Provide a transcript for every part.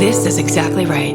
This is exactly right.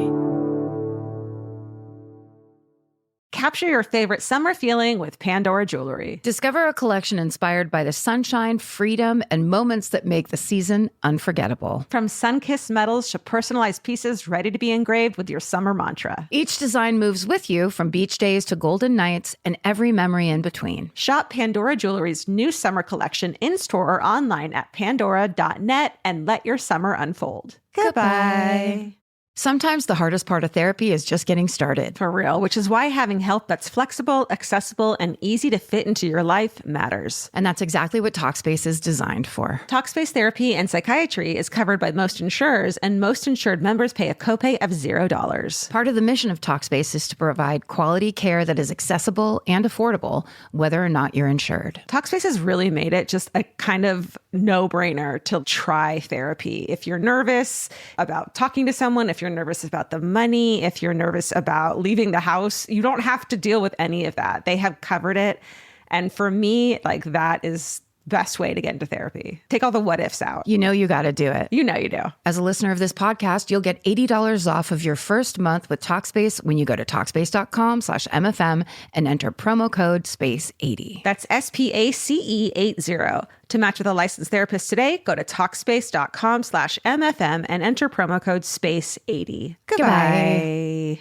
Capture your favorite summer feeling with Pandora Jewelry. Discover a collection inspired by the sunshine, freedom, and moments that make the season unforgettable. From sun-kissed metals to personalized pieces ready to be engraved with your summer mantra. Each design moves with you from beach days to golden nights and every memory in between. Shop Pandora Jewelry's new summer collection in-store or online at pandora.net and let your summer unfold. Goodbye. Sometimes the hardest part of therapy is just getting started. For real, which is why having help that's flexible, accessible, and easy to fit into your life matters. And that's exactly what Talkspace is designed for. Talkspace therapy and psychiatry is covered by most insurers, and most insured members pay a copay of $0. Part of the mission of Talkspace is to provide quality care that is accessible and affordable, whether or not you're insured. Talkspace has really made it just a kind of no-brainer to try therapy. If you're nervous about talking to someone, if you're nervous about the money, if you're nervous about leaving the house, you don't have to deal with any of that. They have covered it. And for me, like, that is best way to get into therapy. Take all the what ifs out. You know you got to do it. You know you do. As a listener of this podcast, you'll get $80 off of your first month with Talkspace when you go to Talkspace.com/MFM and enter promo code SPACE80. That's SPACE80. To match with a licensed therapist today, go to Talkspace.com/MFM and enter promo code SPACE80. Goodbye.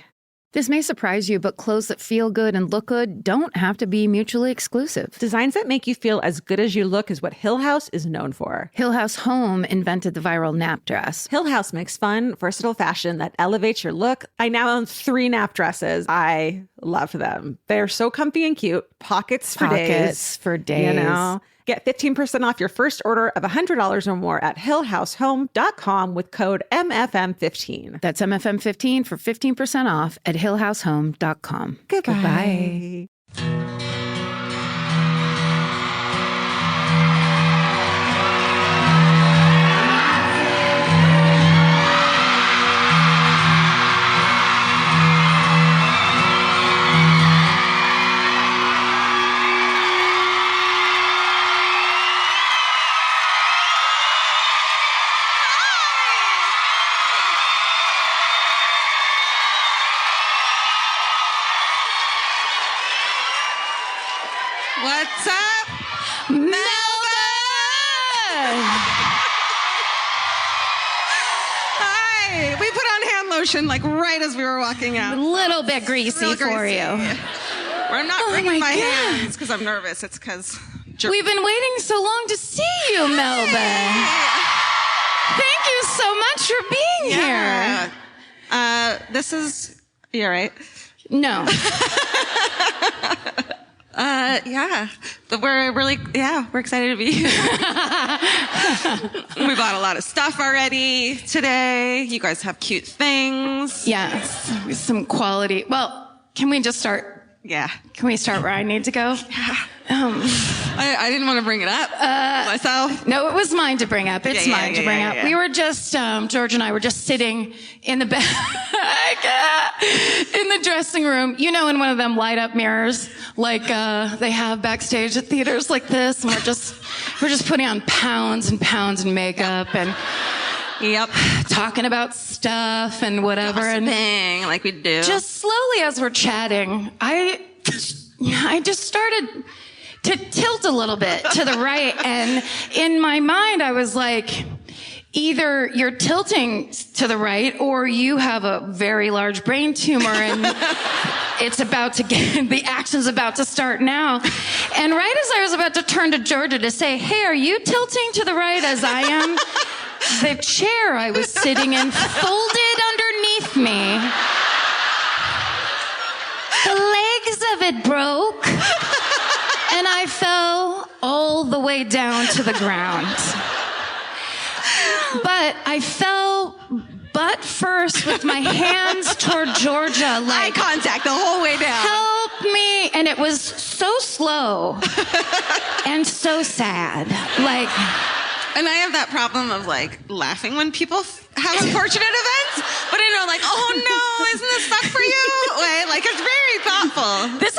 This may surprise you, but clothes that feel good and look good don't have to be mutually exclusive. Designs that make you feel as good as you look is what Hill House is known for. Hill House Home invented the viral nap dress. Hill House makes fun, versatile fashion that elevates your look. I now own 3 nap dresses. I love them. They're so comfy and cute. Pockets for days. You know? Get 15% off your first order of $100 or more at hillhousehome.com with code MFM15. That's MFM15 for 15% off at hillhousehome.com. Goodbye. What's up, Melbourne? Hi. We put on hand lotion like right as we were walking out. A little bit greasy for you. I'm not wringing my hands because I'm nervous. It's because we've been waiting so long to see you, Melbourne. Thank you so much for being here. This is, you all right? No. But we're excited to be here. We bought a lot of stuff already today. You guys have cute things. Yes, some quality. Well, can we just start? Yeah. Can we start where I need to go? Yeah. I didn't want to bring it up myself. No, it was mine to bring up. It's mine to bring up. We were just, George and I were just sitting in the bed, in the dressing room, you know, in one of them light up mirrors, like they have backstage at theaters like this. And we're just putting on pounds and pounds of makeup and talking about stuff and whatever. Gossiping, like we do. Just slowly as we're chatting, I just started to tilt a little bit to the right. And in my mind, I was like, either you're tilting to the right or you have a very large brain tumor and the action's about to start now. And right as I was about to turn to Georgia to say, hey, are you tilting to the right as I am? The chair I was sitting in folded underneath me. The legs of it broke. And I fell all the way down to the ground. But I fell butt first with my hands toward Georgia. Like, eye contact the whole way down. Help me. And it was so slow and so sad. Like... And I have that problem of like laughing when people have unfortunate events, but I know like, oh no, isn't this suck for you? Like it's very thoughtful. This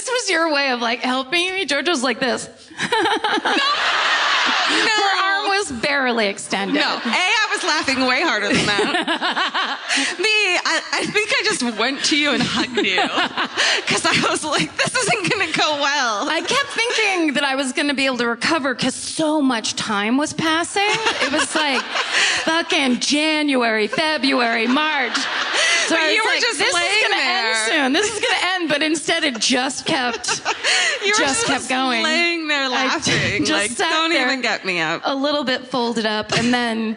was your way of like helping me. George was like this. No. Her arm was barely extended. No. I was was laughing way harder than that. I think I just went to you and hugged you because I was like, this isn't going to go well. I kept thinking that I was going to be able to recover because so much time was passing. It was like fucking January, February, March. So But I was you were like, just this is laying going to there. end soon. This is going to end. But instead it just kept You were just kept going. laying there laughing. just Like, sat don't there. even get me up. A little bit folded up, and then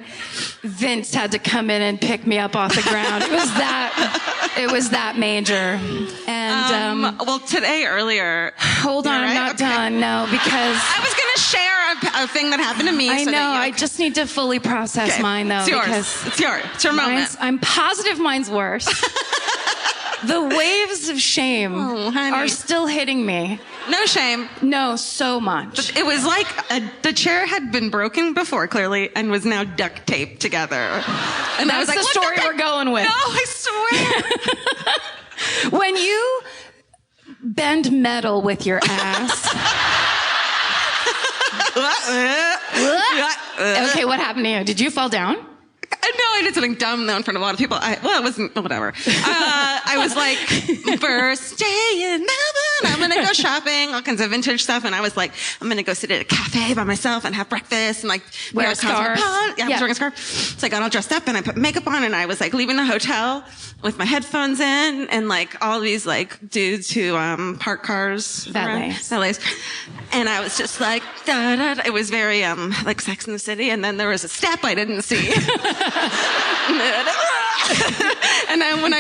Vince had to come in and pick me up off the ground. It was that major. And Well, today earlier. hold on, You're I'm right? not Okay. done. No, because I was going to share a thing that happened to me. I so know that I just need to fully process Okay. mine though. It's yours. Because It's yours. It's your moment. I'm positive mine's worse. The waves of shame honey. are still hitting me. No shame. No, so much. It was like the chair had been broken before, clearly, and was now duct taped together. And I was That's like, the what story we're going with. No, I swear. When you bend metal with your ass. Okay, what happened to you? Did you fall down? No, I did something dumb though in front of a lot of people. It wasn't, whatever. I was like, first day in Melbourne, I'm gonna go shopping, all kinds of vintage stuff. And I was like, I'm gonna go sit at a cafe by myself and have breakfast and like Wear a scarf. Yeah, I Yeah. was wearing a scarf. So I got all dressed up and I put makeup on and I was like leaving the hotel with my headphones in and like all these like dudes who park cars. Valets. Valets. And I was just like, da, da, da. It was very like Sex in the City. And then there was a step I didn't see. And then when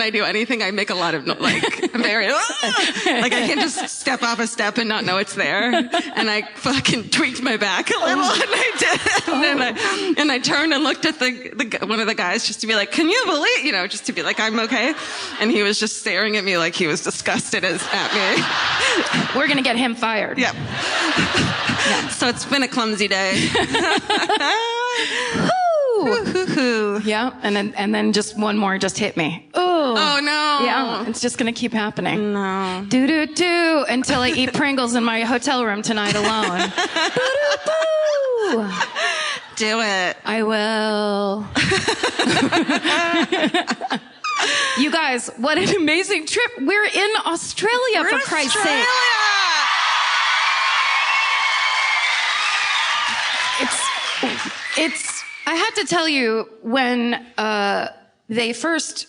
I do anything, I make a lot of like, I'm very, like I can't just step off a step and not know it's there. And I fucking tweaked my back a little, and I did. And I turned and looked at one of the guys just to be like, can you believe, just to be like, I'm okay. And he was just staring at me like he was disgusted at me. We're gonna get him fired. Yep. So it's been a clumsy day. Yeah, and then just one more just hit me. Ooh. Oh no. Yeah, it's just gonna keep happening. No. Do until I eat Pringles in my hotel room tonight alone. Boo. Do it. I will. You guys, what an amazing trip. We're in Australia, for Christ's sake. It's I had to tell you, when they first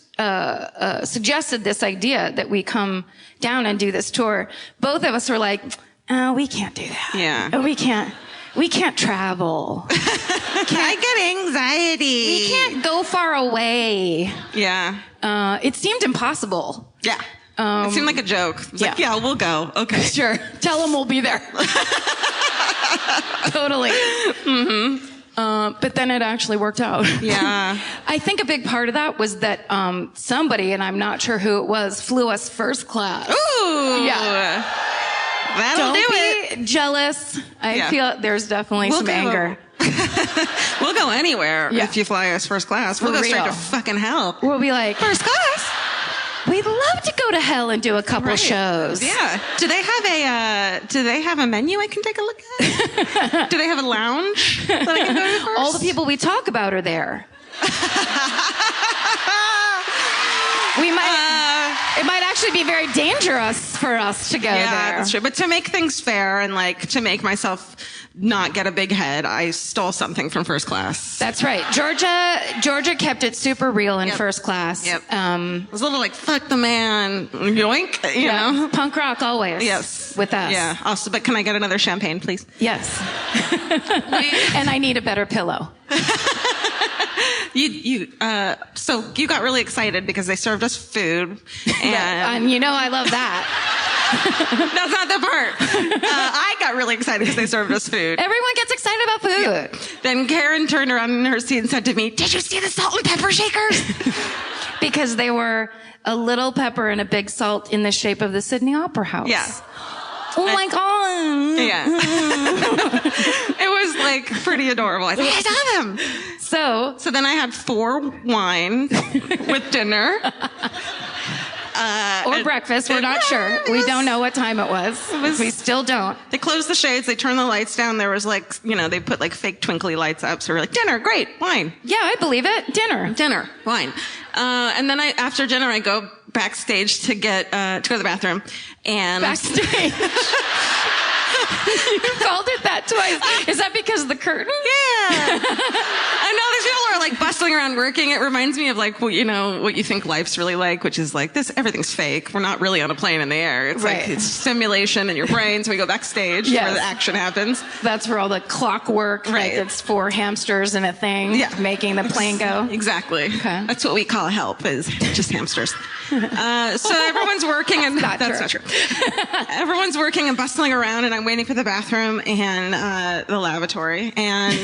suggested this idea that we come down and do this tour, both of us were like, oh, we can't do that. Yeah. Oh, we can't travel. I get anxiety. We can't go far away. Yeah. It seemed impossible. Yeah. It seemed like a joke. It was like, yeah. yeah, we'll go. Okay. Sure. Tell them we'll be there. Totally. Mm-hmm. But then it actually worked out. Yeah. I think a big part of that was that somebody, and I'm not sure who it was, flew us first class. Ooh. Yeah. That'll Don't do be it. jealous. I Yeah. feel there's definitely some anger. We'll go anywhere Yeah. if you fly us first class. We'll For go straight real. to fucking hell. We'll be like, First class. we'd love to go to hell and do a couple Right. shows. Yeah. Do they have a menu I can take a look at? Do they have a lounge that I can go to first? All the people we talk about are there. It might actually be very dangerous for us to go there. Yeah, that's true. But to make things fair and like to make myself not get a big head, I stole something from first class. That's right. Georgia kept it super real in Yep. first class. Yep. It was a little like, fuck the man, yoink, you know? Punk rock always. Yes. With us. Yeah. Also, but can I get another champagne, please? Yes. And I need a better pillow. So you got really excited because they served us food, and You know I love that. that's not the part. I got really excited because they served us food. Everyone gets excited about food. Then Karen turned around in her seat and said to me, "Did you see the salt and pepper shakers?" Because they were a little pepper and a big salt in the shape of the Sydney Opera House. Yeah. Oh my God. Yeah. It was like pretty adorable. I said, I saw them. So then I had 4 wine with dinner. Or breakfast. We're not sure. We don't know what time it was. We still don't. They closed the shades. They turned the lights down. There was like, they put like fake twinkly lights up. So we're like, dinner, great, wine. Yeah, I believe it. Dinner, wine. And then after dinner, I go backstage to go to the bathroom. And backstage. You called it that twice. Is that because of the curtain? Yeah. I know these people are like bustling around working. It reminds me of like, what you think life's really like, which is like everything's fake. We're not really on a plane in the air. It's right. like it's simulation in your brain. So we go backstage where the action happens. That's where all the clockwork, right. Like it's 4 hamsters and a thing making the plane go. Exactly. Okay. That's what we call help, is just hamsters. So everyone's working and that's not true. Everyone's working and bustling around, and I'm waiting for the bathroom and the lavatory and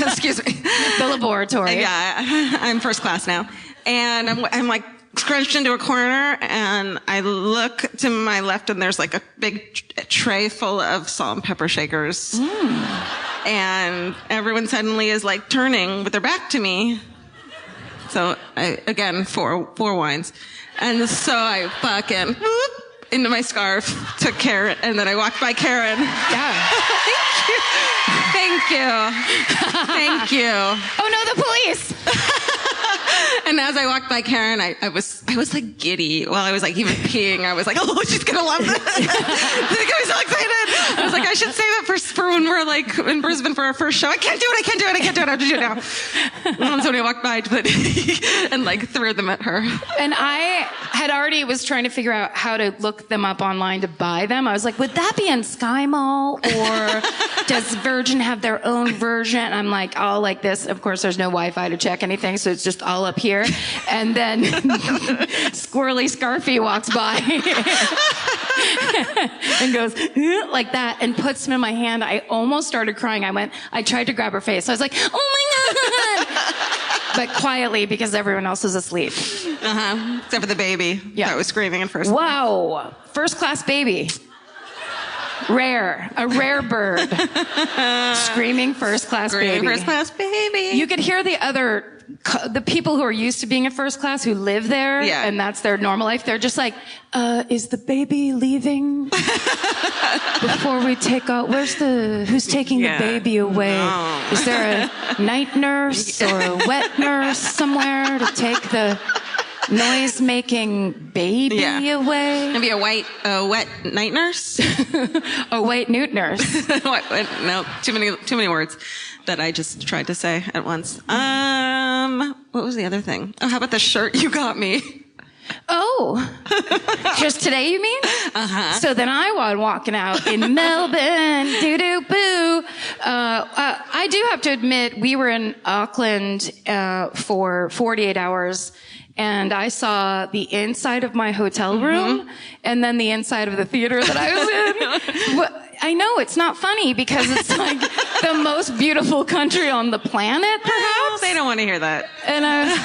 excuse me, the laboratory. Yeah, I'm first class now, and I'm like scrunched into a corner, and I look to my left, and there's like a big tray full of salt and pepper shakers, and everyone suddenly is like turning with their back to me. So again, four wines. And so I fucking into my scarf, took Karen, and then I walked by Karen. Yeah. Thank you. Oh no, the police. And as I walked by Karen, I was like giddy while I was like even peeing. I was like, oh, she's gonna love this. I was so excited. I was like, I should save it for when we're like in Brisbane for our first show. I can't do it. I have to do it now. And somebody walked by and like threw them at her. And I had already was trying to figure out how to look them up online to buy them. I was like, would that be in Sky Mall, or does Virgin have their own version? And I'm like, all like this. Of course, there's no Wi-Fi to check anything, so it's just all up here. And then Squirrely Scarfy walks by and goes like that and puts them in my hand. I almost started crying. I tried to grab her face. I was like, oh my God. But quietly, because everyone else was asleep. Except for the baby that was screaming at first. Wow. First class baby. Rare. A rare bird. Screaming first class baby. First class baby. You could hear the people who are used to being in first class, who live there, and that's their normal life. They're just like, is the baby leaving before we take out? Who's taking the baby away? No. Is there a night nurse or a wet nurse somewhere to take the noise-making baby away? Maybe a wet night nurse? A white newt nurse. No, too many words that I just tried to say at once. What was the other thing? Oh, how about the shirt you got me? Oh, just today, you mean? So then I was walking out in Melbourne, doo-doo-boo. I do have to admit, we were in Auckland for 48 hours, and I saw the inside of my hotel room and then the inside of the theater that I was in. Well, I know it's not funny because it's like the most beautiful country on the planet, perhaps. They don't want to hear that. And I was...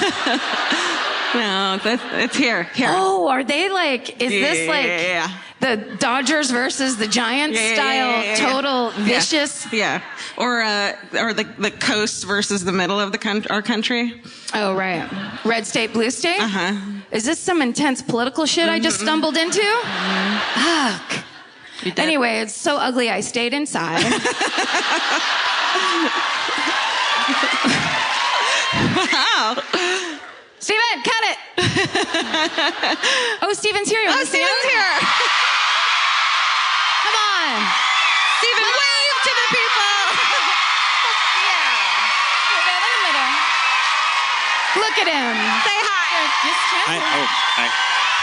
No, it's here. Oh, are they like, is this like the Dodgers versus the Giants style, total vicious? Yeah. Or the coast versus the middle of our country. Oh, right. Red state, blue state? Is this some intense political shit I just stumbled into? Fuck. Anyway, it's so ugly I stayed inside. Wow. Steven, cut it. Oh, Steven's here. You want to see him? Steven's here. Come on. Steven, wave to the people. Look at him. Say hi. Hi.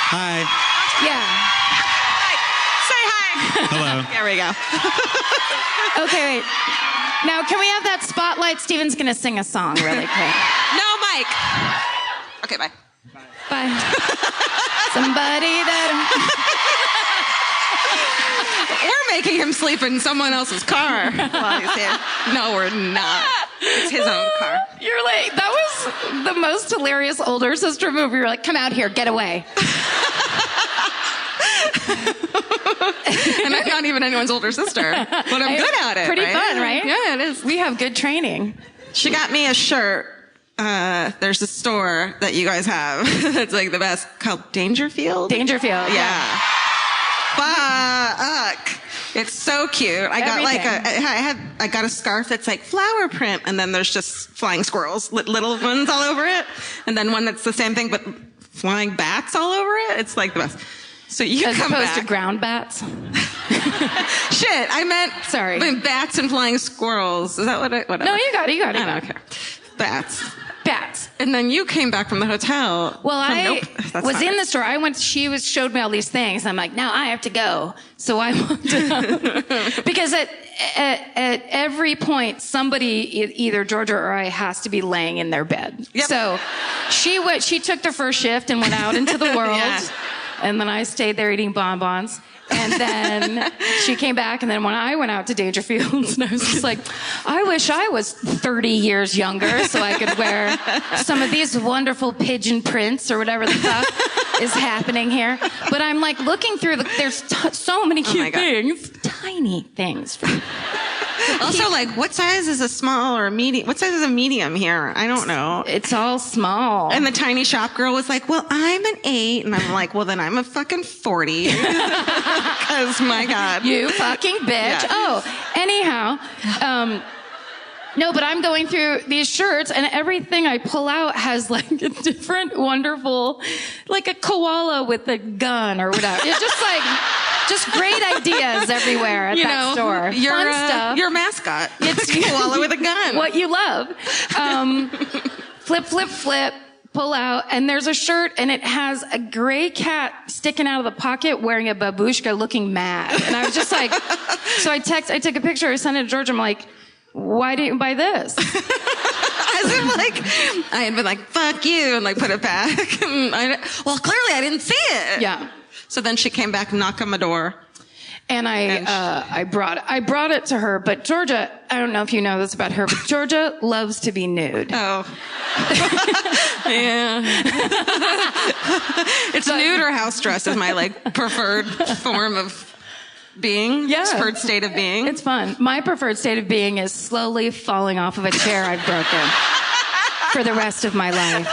Hi. Yeah. Say hi. Hello. There we go. Okay, wait. Now, can we have that spotlight? Steven's going to sing a song really quick. No mic. Okay, bye. Bye. Somebody that... We're making him sleep in someone else's car while he's here. No, we're not. It's his own car. You're like, that was the most hilarious older sister movie. You're like, come out here, get away. And I'm not even anyone's older sister, but I'm good at it. Pretty right? fun, right? Yeah, it is. We have good training. She got me a shirt there's a store that you guys have that's like the best called Dangerfield. Dangerfield. Yeah. Fuck. It's so cute. I got I got a scarf that's like flower print, and then there's just flying squirrels, little ones all over it, and then one that's the same thing but flying bats all over it. It's like the best. So you As come opposed back. to ground bats. Shit, I meant Sorry. bats and flying squirrels. Is that what I? Whatever. No, you got it. I don't care. Bats. Bats. And then you came back from the hotel. Well, I nope, that's was fine. in the store. She showed me all these things. I'm like, now I have to go. So I walked out. Because at every point, somebody, either Georgia or I, has to be laying in their bed. Yep. So she took the first shift and went out into the world. Yeah. And then I stayed there eating bonbons. And then she came back, and then when I went out to Dangerfield, and I was just like, I wish I was 30 years younger so I could wear some of these wonderful pigeon prints or whatever the fuck is happening here. But I'm like looking through there's so many cute things. Tiny things. Also, like, what size is a small or a medium? What size is a medium here? I don't know. It's all small. And the tiny shop girl was like, well, I'm an 8. And I'm like, well, then I'm a fucking 40. Because, my God. You fucking bitch. Yeah. Oh, anyhow. No, but I'm going through these shirts, and everything I pull out has like a different, wonderful, like a koala with a gun or whatever. It's just great ideas everywhere at that store. Fun stuff. Your mascot. It's a koala with a gun. What you love. Flip, flip, flip. Pull out, and there's a shirt, and it has a gray cat sticking out of the pocket wearing a babushka looking mad. And I was just like, so I took a picture, I sent it to George, I'm like, why didn't you buy this? As if like, I had been like, fuck you, and like put it back. Well, clearly I didn't see it. Yeah. So then she came back, knock on my door. And I brought it to her, but Georgia, I don't know if you know this about her, but Georgia loves to be nude. Oh. Yeah. It's nude or house dress is my like preferred form of being. Yeah. Preferred state of being. It's fun. My preferred state of being is slowly falling off of a chair I've broken for the rest of my life.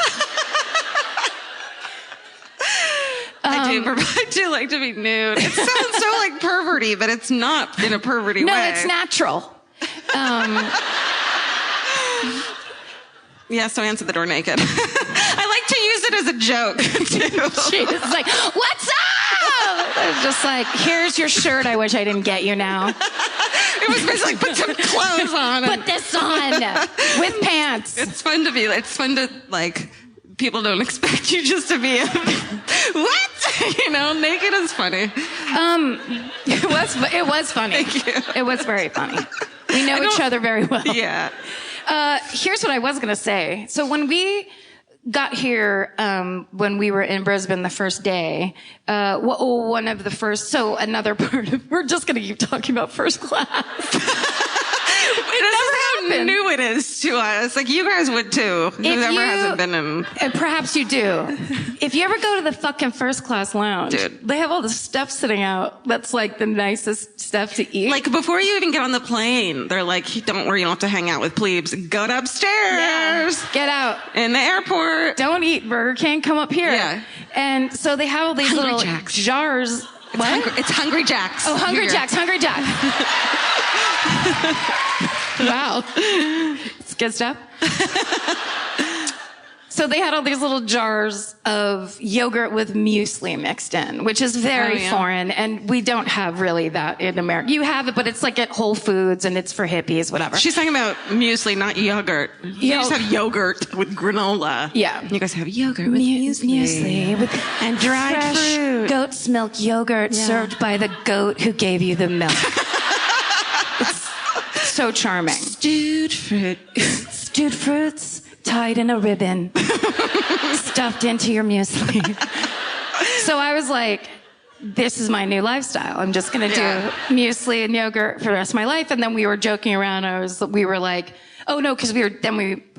I do like to be nude. It sounds so like perverty, but it's not in a perverty way. No, it's natural. Yeah, so I answered the door naked. I like to use it as a joke, too. She's like, what's up? It's just like, here's your shirt I wish I didn't get you now. It was basically put some clothes on. Put this on with pants. It's fun to, like, people don't expect you just to be, what? You know, naked is funny. It was funny. Thank you. It was very funny. We know each other very well. Yeah. Here's what I was going to say. So when we got here, when we were in Brisbane the first day, one of the first, so another part of, we're just going to keep talking about first class. How new it is to us. Like, you guys would too. Whoever hasn't been in. Perhaps you do. If you ever go to the fucking first class lounge, Dude. they have all this stuff sitting out that's like the nicest stuff to eat. Like, before you even get on the plane, they're like, don't worry, you don't have to hang out with plebes. Go upstairs. Get out. In the airport. Don't eat Burger King. Come up here. Yeah. And so they have all these Hungry little Jacks. jars. It's Hungry Jacks. Oh, Hungry You're- Jacks. Hungry Jack. Wow. It's good stuff. So they had all these little jars of yogurt with muesli mixed in, which is very foreign, and we don't have really that in America. You have it, but it's like at Whole Foods, and it's for hippies, whatever. She's talking about muesli, not yogurt. You just have yogurt with granola. Yeah. You guys have yogurt with muesli with and dried fresh fruit. goat's milk yogurt served by the goat who gave you the milk. It's so charming. Stewed fruit. Stewed fruits tied in a ribbon, stuffed into your muesli. So I was like, this is my new lifestyle. I'm just going to do muesli and yogurt for the rest of my life. And then we were joking around. We were like, oh no, because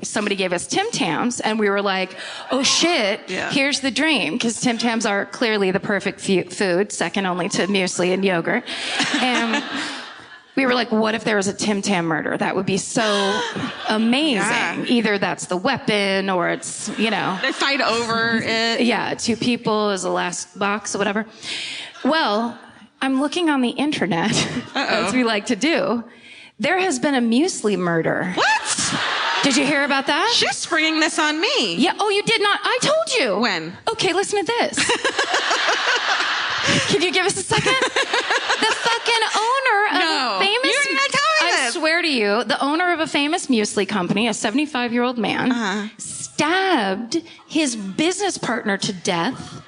somebody gave us Tim Tams, and we were like, oh shit, here's the dream, because Tim Tams are clearly the perfect food, second only to muesli and yogurt. And We were like, what if there was a Tim Tam murder? That would be so amazing. Yeah. Either that's the weapon or it's, They fight over it. yeah, 2 people is the last box or whatever. Well, I'm looking on the internet, as we like to do. There has been a muesli murder. What? Did you hear about that? She's springing this on me. Yeah. Oh, you did not. I told you. When? Okay, listen to this. Can you give us a second? The fucking owner of a famous... You didn't tell me I this. swear to you, the owner of a famous muesli company, a 75-year-old man, stabbed his business partner to death.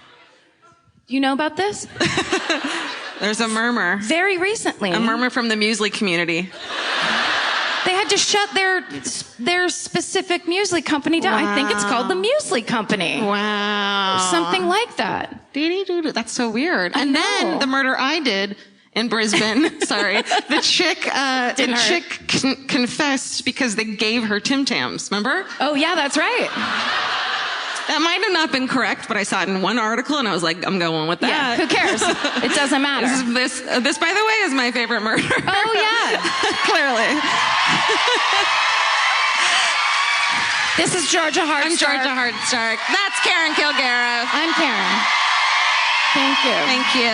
Do you know about this? There's a murmur. Very recently. A murmur from the muesli community. They had to shut their specific muesli company down. I think it's called the Muesli Company. Wow. Something like that. That's so weird. And know. then the murder I did in Brisbane, sorry, the chick confessed because they gave her Tim Tams, remember? Oh, yeah, that's right. That might have not been correct, but I saw it in one article and I was like, I'm going with Yeah, that. who cares? It doesn't matter. This, by the way, is my favorite murder. Oh, yeah. Clearly. This is Georgia Hardstark. I'm Georgia Hardstark. That's Karen Kilgara. I'm Karen. Thank you. Thank you.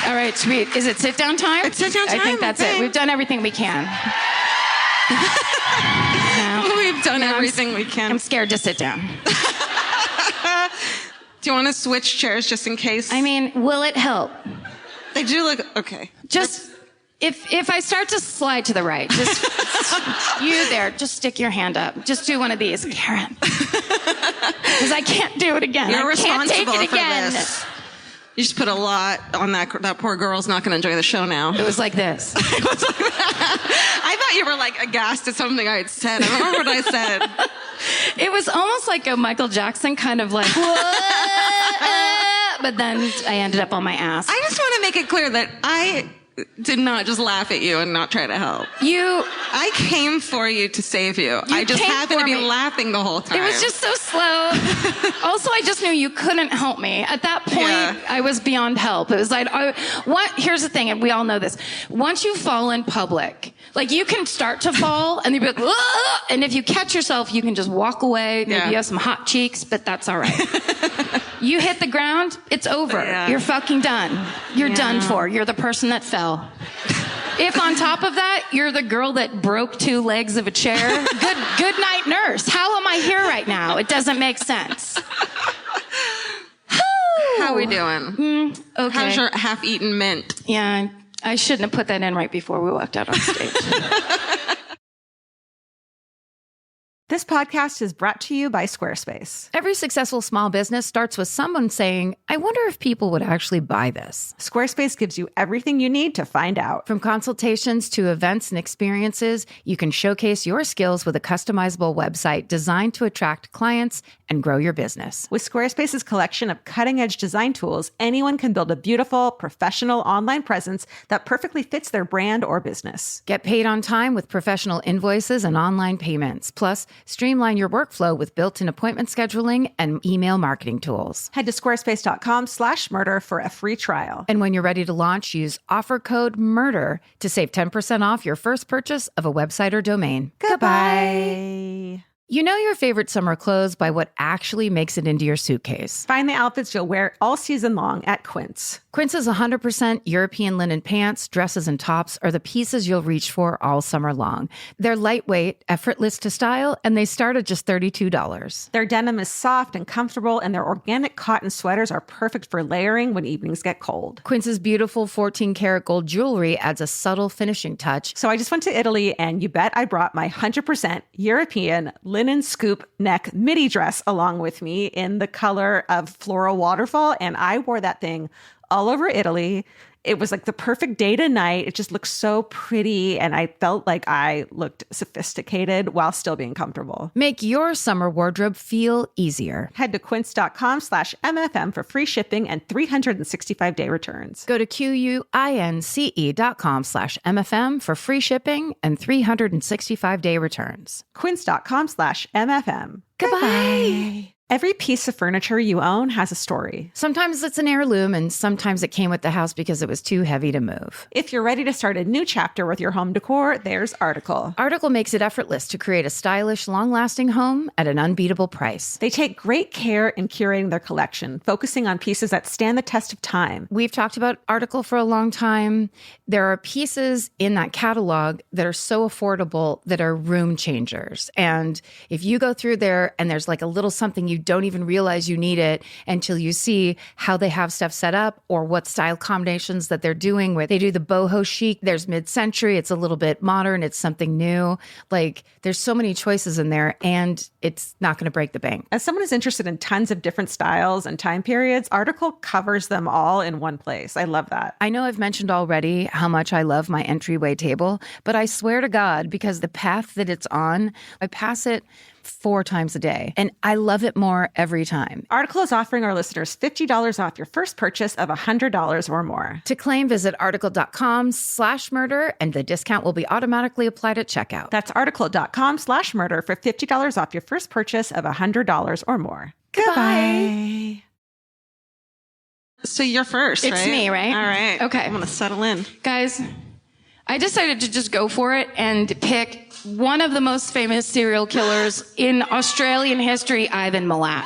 All right, sweet. Is it sit-down time? It's sit-down I time, think that's okay. it. We've done everything we can. We've done everything we can. I'm scared to sit down. Do you want to switch chairs just in case? I mean, will it help? They do look okay. Just if I start to slide to the right, just you there, just stick your hand up. Just do one of these, Karen. Because I can't do it again. You're I can't take responsible it for again. this. You just put a lot on that poor girl's not going to enjoy the show now. It was like this. I thought you were like aghast at something I had said. I don't remember what I said. It was almost like a Michael Jackson kind of like, "Whoa," but then I ended up on my ass. I just want to make it clear that I did not just laugh at you and not try to help. I came for you to save you. I just came happened to for be me. laughing the whole time. It was just so slow. Also, I just knew you couldn't help me. At that point, Yeah. I was beyond help. It was like, here's the thing, and we all know this. Once you fall in public, like you can start to fall, and you'll be like, "Ugh!" And if you catch yourself, you can just walk away. Maybe you have some hot cheeks, but that's all right. You hit the ground, it's over. Yeah. You're fucking done. You're done for. You're the person that fell. If on top of that, you're the girl that broke 2 legs of a chair, good night, nurse. How am I here right now? It doesn't make sense. How we doing? Okay. How's your half-eaten mint? Yeah, I shouldn't have put that in right before we walked out on stage. This podcast is brought to you by Squarespace. Every successful small business starts with someone saying, I wonder if people would actually buy this. Squarespace gives you everything you need to find out. From consultations to events and experiences, you can showcase your skills with a customizable website designed to attract clients and grow your business. With Squarespace's collection of cutting-edge design tools, anyone can build a beautiful, professional online presence that perfectly fits their brand or business. Get paid on time with professional invoices and online payments. Plus, streamline your workflow with built-in appointment scheduling and email marketing tools. Head to squarespace.com/murder for a free trial. And when you're ready to launch, use offer code MURDER to save 10% off your first purchase of a website or domain. Goodbye. You know your favorite summer clothes by what actually makes it into your suitcase. Find the outfits you'll wear all season long at Quince. Quince's 100% European linen pants, dresses, and tops are the pieces you'll reach for all summer long. They're lightweight, effortless to style, and they start at just $32. Their denim is soft and comfortable, and their organic cotton sweaters are perfect for layering when evenings get cold. Quince's beautiful 14-karat gold jewelry adds a subtle finishing touch. So I just went to Italy, and you bet I brought my 100% European linen scoop neck midi dress along with me in the color of floral waterfall, and I wore that thing all over Italy. It was like the perfect day to night. It just looked so pretty, and I felt like I looked sophisticated while still being comfortable. Make your summer wardrobe feel easier. Head to quince.com/MFM for free shipping and 365-day returns. Go to QUINCE.com/MFM for free shipping and 365-day returns. Quince.com/MFM. Goodbye. Every piece of furniture you own has a story. Sometimes it's an heirloom, and sometimes it came with the house because it was too heavy to move. If you're ready to start a new chapter with your home decor, there's Article. Article makes it effortless to create a stylish, long-lasting home at an unbeatable price. They take great care in curating their collection, focusing on pieces that stand the test of time. We've talked about Article for a long time. There are pieces in that catalog that are so affordable that are room changers. And if you go through there and there's like a little something you don't even realize you need it until you see how they have stuff set up or what style combinations that they're doing where they do the boho chic. There's mid-century. It's a little bit modern. It's something new. Like there's so many choices in there and it's not going to break the bank. As someone who's interested in tons of different styles and time periods, Article covers them all in one place. I love that. I know I've mentioned already how much I love my entryway table, but I swear to God, because the path that it's on, I pass it 4 times a day, and I love it more every time. Article is offering our listeners $50 off your first purchase of $100 or more. To claim, visit article.com/murder, and the discount will be automatically applied at checkout. That's article.com/murder for $50 off your first purchase of $100 or more. Goodbye. So you're first, It's right? me, right? All right. Okay. I'm going to settle in. Guys, I decided to just go for it and pick one of the most famous serial killers in Australian history, Ivan Milat.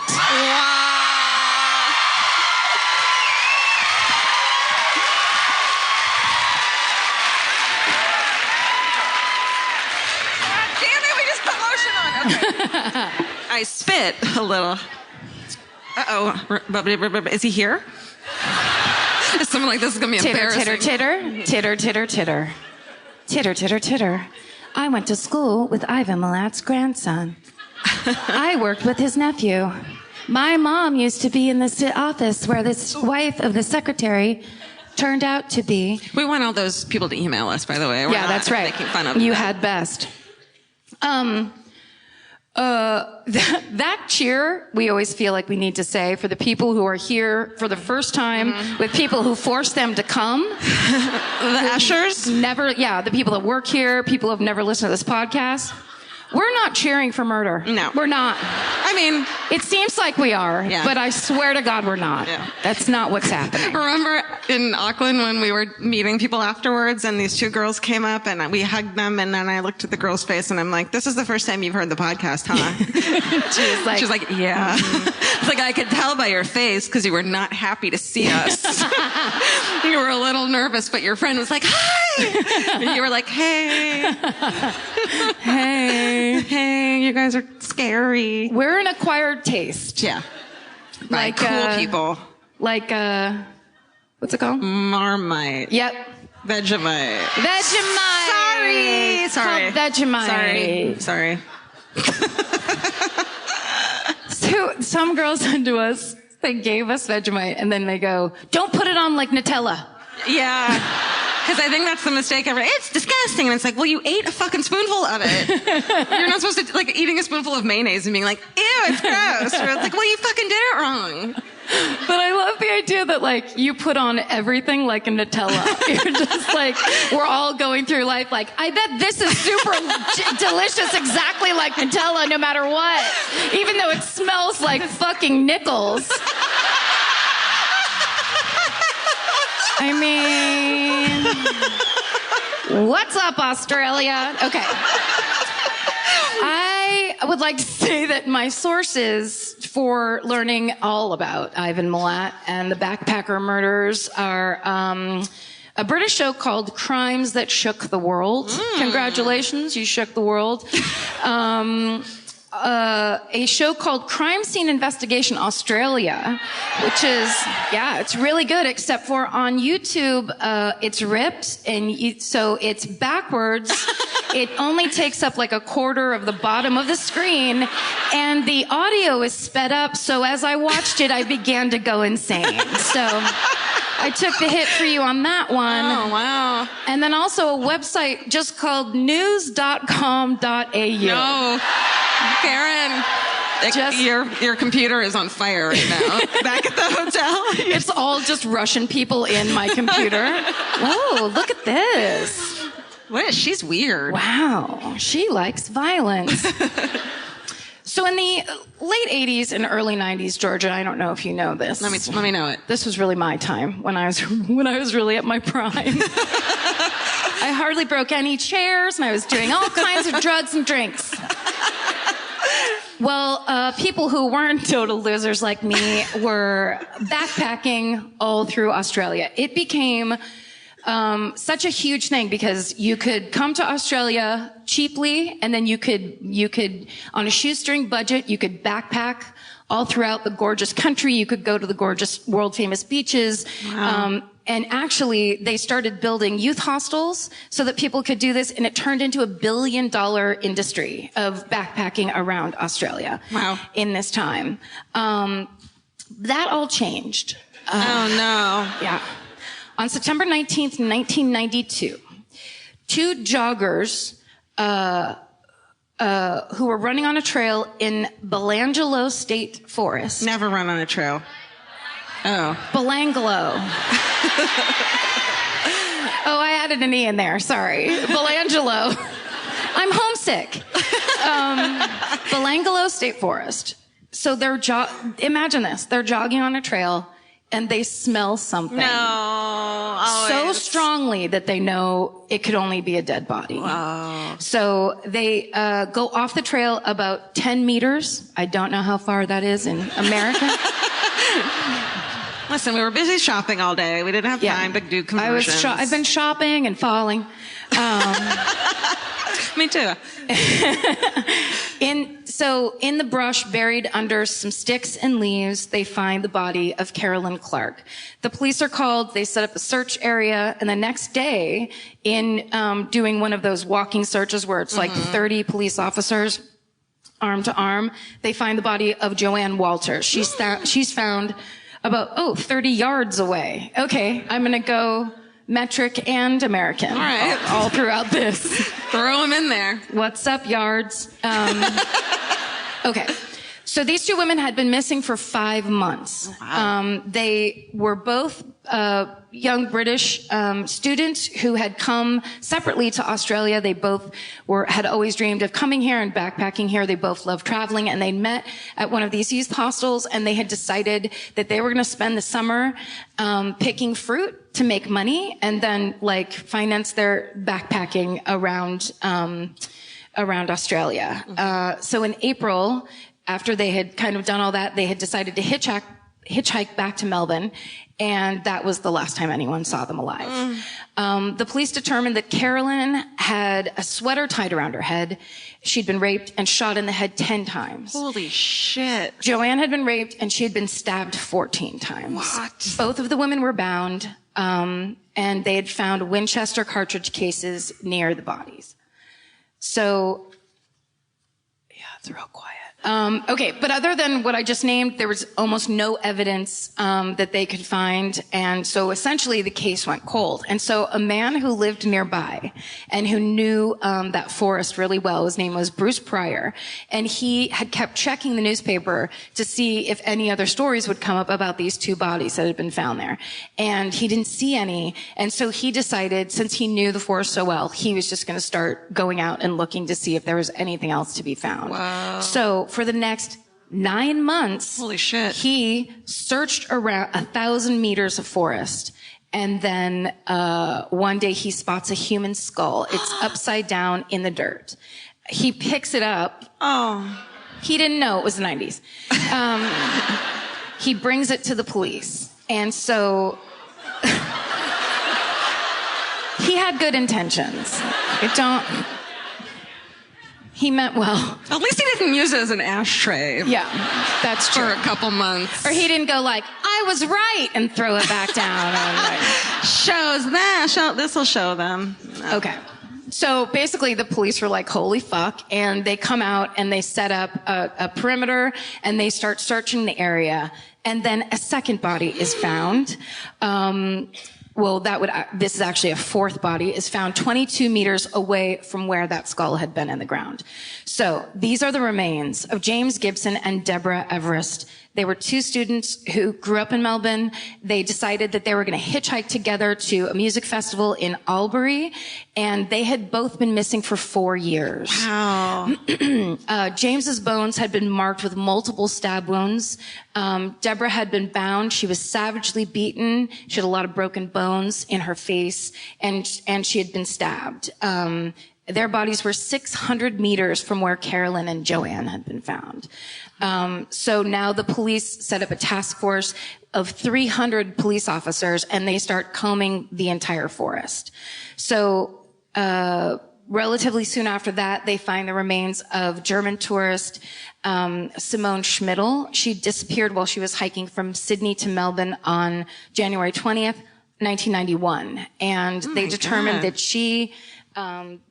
Damn it, we just put lotion on. Okay. I spit a little. Uh-oh. Is he here? Is someone like this is going to be Titter, embarrassing? titter, titter. Titter, titter, titter. Titter, titter, titter. I went to school with Ivan Milat's grandson. I worked with his nephew. My mom used to be in this office where this wife of the secretary turned out to be. We want all those people to email us, by the way. We're Yeah, not that's right. Making fun of you them. had best. That cheer, we always feel like we need to say for the people who are here for the first time, with people who force them to come. The ushers? The people that work here, people who have never listened to this podcast. We're not cheering for murder. No. We're not. I mean, It seems like we are, Yeah. but I swear to God we're not. Yeah. That's not what's happening. remember in Auckland when we were meeting people afterwards and these 2 girls came up and we hugged them and then I looked at the girl's face and I'm like, this is the first time you've heard the podcast, huh? She was like, yeah. It's like, I could tell by your face because you were not happy to see us. You were a little nervous, but your friend was like, hi! And you were like, hey. Hey, you guys are scary. we're an acquired taste. Yeah. By Like, cool people. Like, what's it called? Marmite. Yep. Vegemite. Vegemite. Sorry. It's called Vegemite. Sorry. So some girls said to us, they gave us Vegemite, and then they go, don't put it on like Nutella. Yeah. Because I think that's the mistake ever. It's disgusting. And it's like, well, you ate a fucking spoonful of it. You're not supposed to, like, eating a spoonful of mayonnaise and being like, ew, it's gross. Or it's like, well, you fucking did it wrong. But I love the idea that, like, you put on everything like a Nutella. You're just like, we're all going through life like, I bet this is super delicious exactly like Nutella no matter what. Even though it smells like fucking nickels. I mean, what's up, Australia? Okay. I would like to say that my sources for learning all about Ivan Milat and the backpacker murders are a British show called Crimes That Shook the World. Congratulations, you shook the world. A show called Crime Scene Investigation Australia, which is, it's really good, except for on YouTube, it's ripped, and so it's backwards. It only takes up like a quarter of the bottom of the screen, and the audio is sped up, so as I watched it, I began to go insane. So I took the hit for you on that one. Oh, wow. And then also a website just called news.com.au. No. Karen, your computer is on fire right now. Back at the hotel. It's all just Russian people in my computer. Whoa, look at this. What? She's weird. Wow, she likes violence. So in the late 80s and early 90s, Georgia, I don't know if you know this. Let me know it. This was really my time when I was really at my prime. I hardly broke any chairs, and I was doing all kinds of drugs and drinks. Well, people who weren't total losers like me were backpacking all through Australia. It became such a huge thing because you could come to Australia cheaply, and then you could on a shoestring budget, you could backpack all throughout the gorgeous country. You could go to the gorgeous world famous beaches. Wow. And actually, they started building youth hostels so that people could do this, and it turned into $1 billion industry of backpacking around Australia. Wow. In this time. That all changed. Oh, no. Yeah. On September 19th, 1992, two joggers who were running on a trail in Belanglo State Forest. Never run on a trail. Oh. Belanglo. Oh, I added an E in there. Sorry. Belangelo. I'm homesick. Belanglo State Forest. So imagine this. They're jogging on a trail and they smell something. No. So strongly that they know it could only be a dead body. Wow. So they go off the trail about 10 meters. I don't know how far that is in America. Listen, we were busy shopping all day. We didn't have time to do conversions. I've been shopping and falling. Me too. In the brush, buried under some sticks and leaves, they find the body of Carolyn Clark. The police are called. They set up a search area, and the next day, in doing one of those walking searches where it's like 30 police officers arm to arm, they find the body of Joanne Walters. She's found about 30 yards away. Okay, I'm gonna go metric and American. All right. All throughout this. Throw them in there. What's up, yards? Okay. So these two women had been missing for 5 months. Wow. They were both young British students who had come separately to Australia. They both had always dreamed of coming here and backpacking here. They both loved traveling, and they met at one of these youth hostels, and they had decided that they were going to spend the summer picking fruit to make money and then finance their backpacking around Australia. So in April, after they had kind of done all that, they had decided to hitchhike back to Melbourne, and that was the last time anyone saw them alive. The police determined that Carolyn had a sweater tied around her head. She'd been raped and shot in the head 10 times. Holy shit. Joanne had been raped, and she had been stabbed 14 times. What? Both of the women were bound, and they had found Winchester cartridge cases near the bodies. So, yeah, it's real quiet. Okay, but other than what I just named, there was almost no evidence that they could find, and so essentially the case went cold. And so a man who lived nearby and who knew that forest really well, his name was Bruce Pryor, and he had kept checking the newspaper to see if any other stories would come up about these two bodies that had been found there. And he didn't see any, and so he decided, since he knew the forest so well, he was just going to start going out and looking to see if there was anything else to be found. Wow. So for the next 9 months, holy shit, he searched around 1,000 meters of forest. And then one day he spots a human skull. It's upside down in the dirt. He picks it up. Oh. He didn't know it was the 90s. He brings it to the police. And so he had good intentions. He meant well. At least he didn't use it as an ashtray. Yeah, that's true. For a couple months. Or he didn't go I was right, and throw it back down. This will show them. No. Okay. So basically the police were like, holy fuck. And they come out and they set up a perimeter and they start searching the area. And then a second body is found. well, this is actually a fourth body, is found 22 meters away from where that skull had been in the ground. So these are the remains of James Gibson and Deborah Everest. They were two students who grew up in Melbourne. They decided that they were going to hitchhike together to a music festival in Albury, and they had both been missing for 4 years. Wow. James's bones had been marked with multiple stab wounds. Deborah had been bound. She was savagely beaten. She had a lot of broken bones in her face, and she had been stabbed. Their bodies were 600 meters from where Carolyn and Joanne had been found. So now the police set up a task force of 300 police officers, and they start combing the entire forest. So, relatively soon after that, they find the remains of German tourist, Simone Schmidl. She disappeared while she was hiking from Sydney to Melbourne on January 20th, 1991. And they determined that she,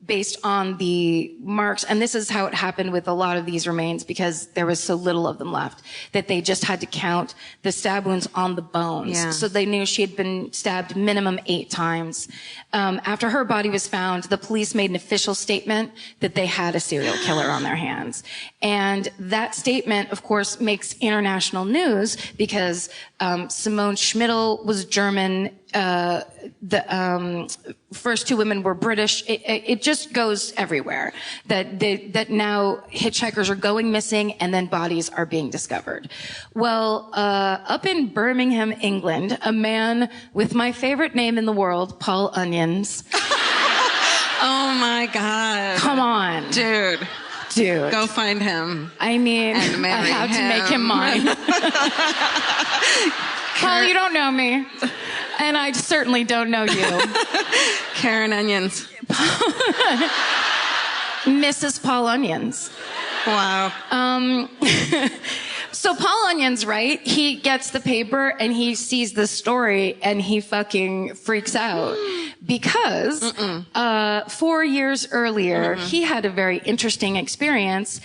based on the marks, and this is how it happened with a lot of these remains because there was so little of them left, that they just had to count the stab wounds on the bones. Yeah. So they knew she had been stabbed minimum 8 times. After her body was found, the police made an official statement that they had a serial killer on their hands. And that statement, of course, makes international news because Simone Schmidl was German. The first 2 women were British. It just goes everywhere that now hitchhikers are going missing and then bodies are being discovered. Well, up in Birmingham, England, a man with my favorite name in the world, Paul Onions. Oh my God. Come on. Dude. Go find him. I mean, And marry I have to him. make him mine. Paul, you don't know me. And I certainly don't know you. Karen Onions. Mrs. Paul Onions. Wow. So Paul Onions, right? He gets the paper and he sees the story and he fucking freaks out because 4 years earlier, he had a very interesting experience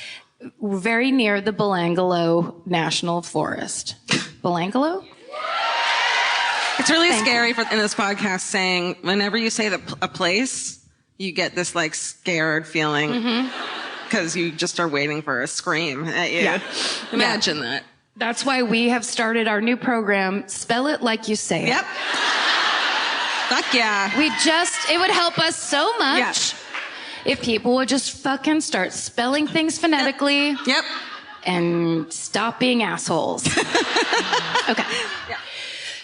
very near the Belangolo National Forest. Belangolo? It's really scary in this podcast saying whenever you say a place, you get this like scared feeling because you just are waiting for a scream at you. Yeah. Imagine that. That's why we have started our new program, Spell It Like You Say It. Yep. Fuck yeah. It would help us so much if people would just fucking start spelling things phonetically. Yep. And stop being assholes. Okay. Yeah.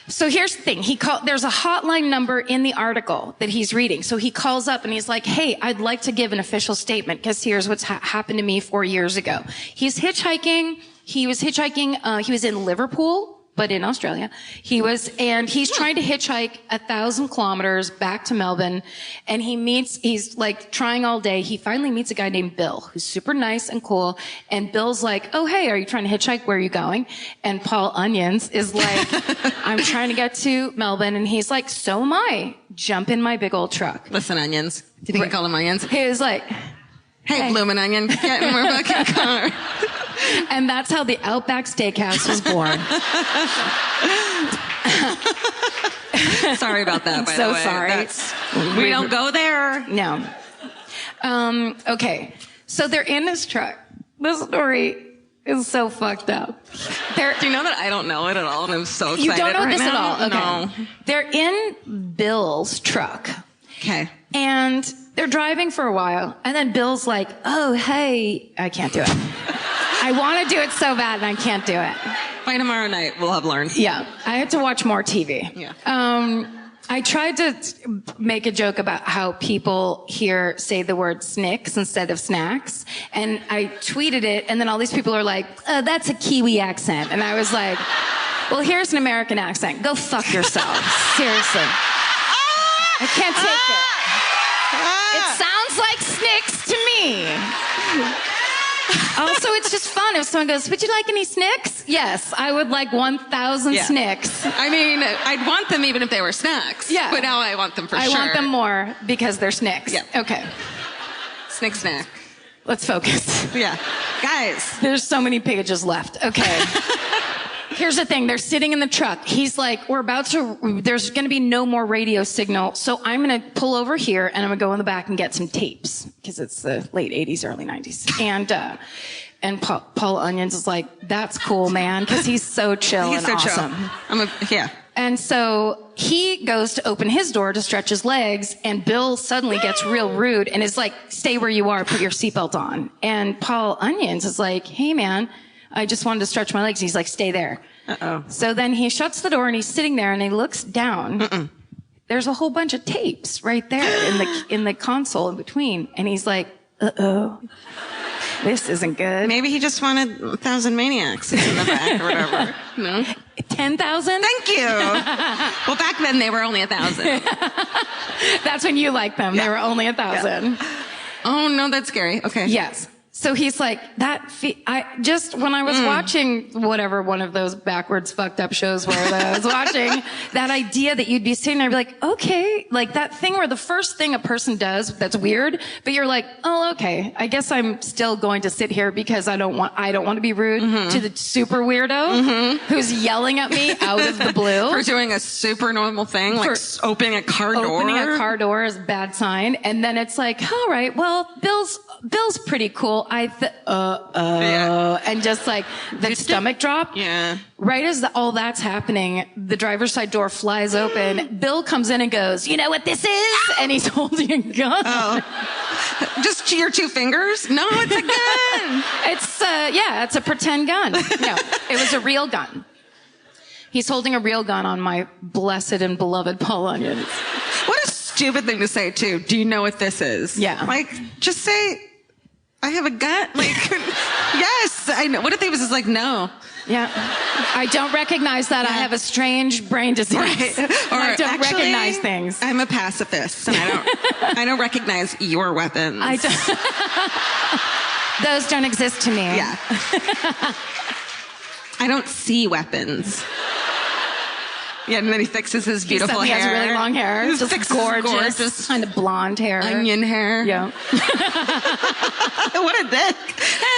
So here's the thing. There's a hotline number in the article that he's reading. So he calls up and he's like, hey, I'd like to give an official statement because here's what's happened to me 4 years ago. He's hitchhiking. He was hitchhiking. He was in Liverpool, but in Australia. And he's trying to hitchhike 1,000 kilometers back to Melbourne. And he's like trying all day. He finally meets a guy named Bill, who's super nice and cool. And Bill's like, oh, hey, are you trying to hitchhike? Where are you going? And Paul Onions is like, I'm trying to get to Melbourne. And he's like, so am I. Jump in my big old truck. Listen, Onions. Did he call them Onions? He was like, Hey, bloomin' onion, get in my fucking car. and that's how the Outback Steakhouse was born. Sorry about that, by So the way. sorry. We don't go there. No. Okay. So they're in this truck. This story is so fucked up. Do you know that I don't know it at all? And I'm so excited. You don't know right this now? at all? Okay. No. They're in Bill's truck. Okay. And they're driving for a while. And then Bill's like, oh, hey, I can't do it. I want to do it so bad and I can't do it. By tomorrow night, we'll have learned. Yeah. I had to watch more TV. Yeah. I tried to make a joke about how people here say the word snicks instead of snacks. And I tweeted it, and then all these people are like, oh, that's a Kiwi accent. And I was like, well, here's an American accent. Go fuck yourself. Seriously. I can't take it. It sounds like snicks to me. Also, it's just fun if someone goes, would you like any snicks? Yes, I would like 1,000 snicks. I mean, I'd want them even if they were snacks. Yeah. But now I want them for sure. I want them more because they're snicks. Yeah. Okay. Snick snack. Let's focus. Yeah. Guys. There's so many pages left. Okay. Here's the thing. They're sitting in the truck. He's like, there's going to be no more radio signal. So I'm going to pull over here and I'm going to go in the back and get some tapes because it's the late 80s, early 90s. And Paul Onions is like, that's cool, man. Because he's so chill and awesome. Yeah. And so he goes to open his door to stretch his legs, and Bill suddenly gets real rude and is like, stay where you are, put your seatbelt on. And Paul Onions is like, hey, man, I just wanted to stretch my legs. He's like, stay there. Uh-oh. So then he shuts the door and he's sitting there and he looks down. Mm-mm. There's a whole bunch of tapes right there in the console in between. And he's like, uh-oh. This isn't good. Maybe he just wanted 1,000 maniacs in the back or whatever. No? 10,000? Thank you. Well, back then they were only 1,000. That's when you liked them. They were only 1,000. Yeah. Oh, no, that's scary. Okay. Yes. So he's like, when I was watching whatever one of those backwards fucked up shows were that I was watching, that idea that you'd be sitting there and be like, okay, like that thing where the first thing a person does that's weird, but you're like, oh, okay, I guess I'm still going to sit here because I don't want to be rude to the super weirdo who's yelling at me out of the blue. For doing a super normal thing, like opening a car door. Opening a car door is a bad sign. And then it's like, all right, well, Bill's pretty cool. And just like the stomach drop. Yeah. Right as all that's happening, the driver's side door flies open. Bill comes in and goes, you know what this is? And he's holding a gun. Oh. Just your 2 fingers? No, it's a gun. It's a pretend gun. No, it was a real gun. He's holding a real gun on my blessed and beloved Paul Onions. What a stupid thing to say, too. Do you know what this is? Yeah. Like, just say, I have a gun. Like, yes, I know. What if he was just like, no? Yeah. I don't recognize that. I have a strange brain disease. Right. Or I don't actually, recognize things. I'm a pacifist, and I don't recognize your weapons. I don't. Those don't exist to me. Yeah. I don't see weapons. Yeah, and then he fixes his beautiful hair. He has really long hair. It's just gorgeous, kind of blonde hair. Onion hair. Yeah. What a dick.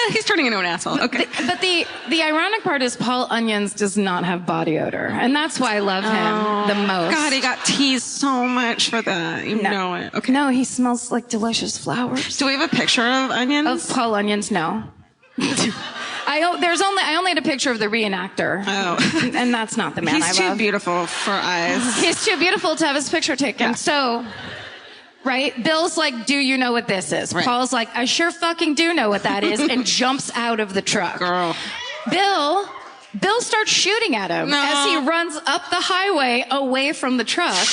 He's turning into an asshole. Okay. But the ironic part is Paul Onions does not have body odor. And that's why I love him the most. God, he got teased so much for that. You know it. Okay. No, he smells like delicious flowers. Do we have a picture of Onions? Of Paul Onions, no. I only had a picture of the reenactor. Oh. And that's not the man I love. He's too beautiful for eyes. He's too beautiful to have his picture taken. Yeah. So, right? Bill's like, do you know what this is? Right. Paul's like, I sure fucking do know what that is, and jumps out of the truck. Girl. Bill starts shooting at him as he runs up the highway away from the truck.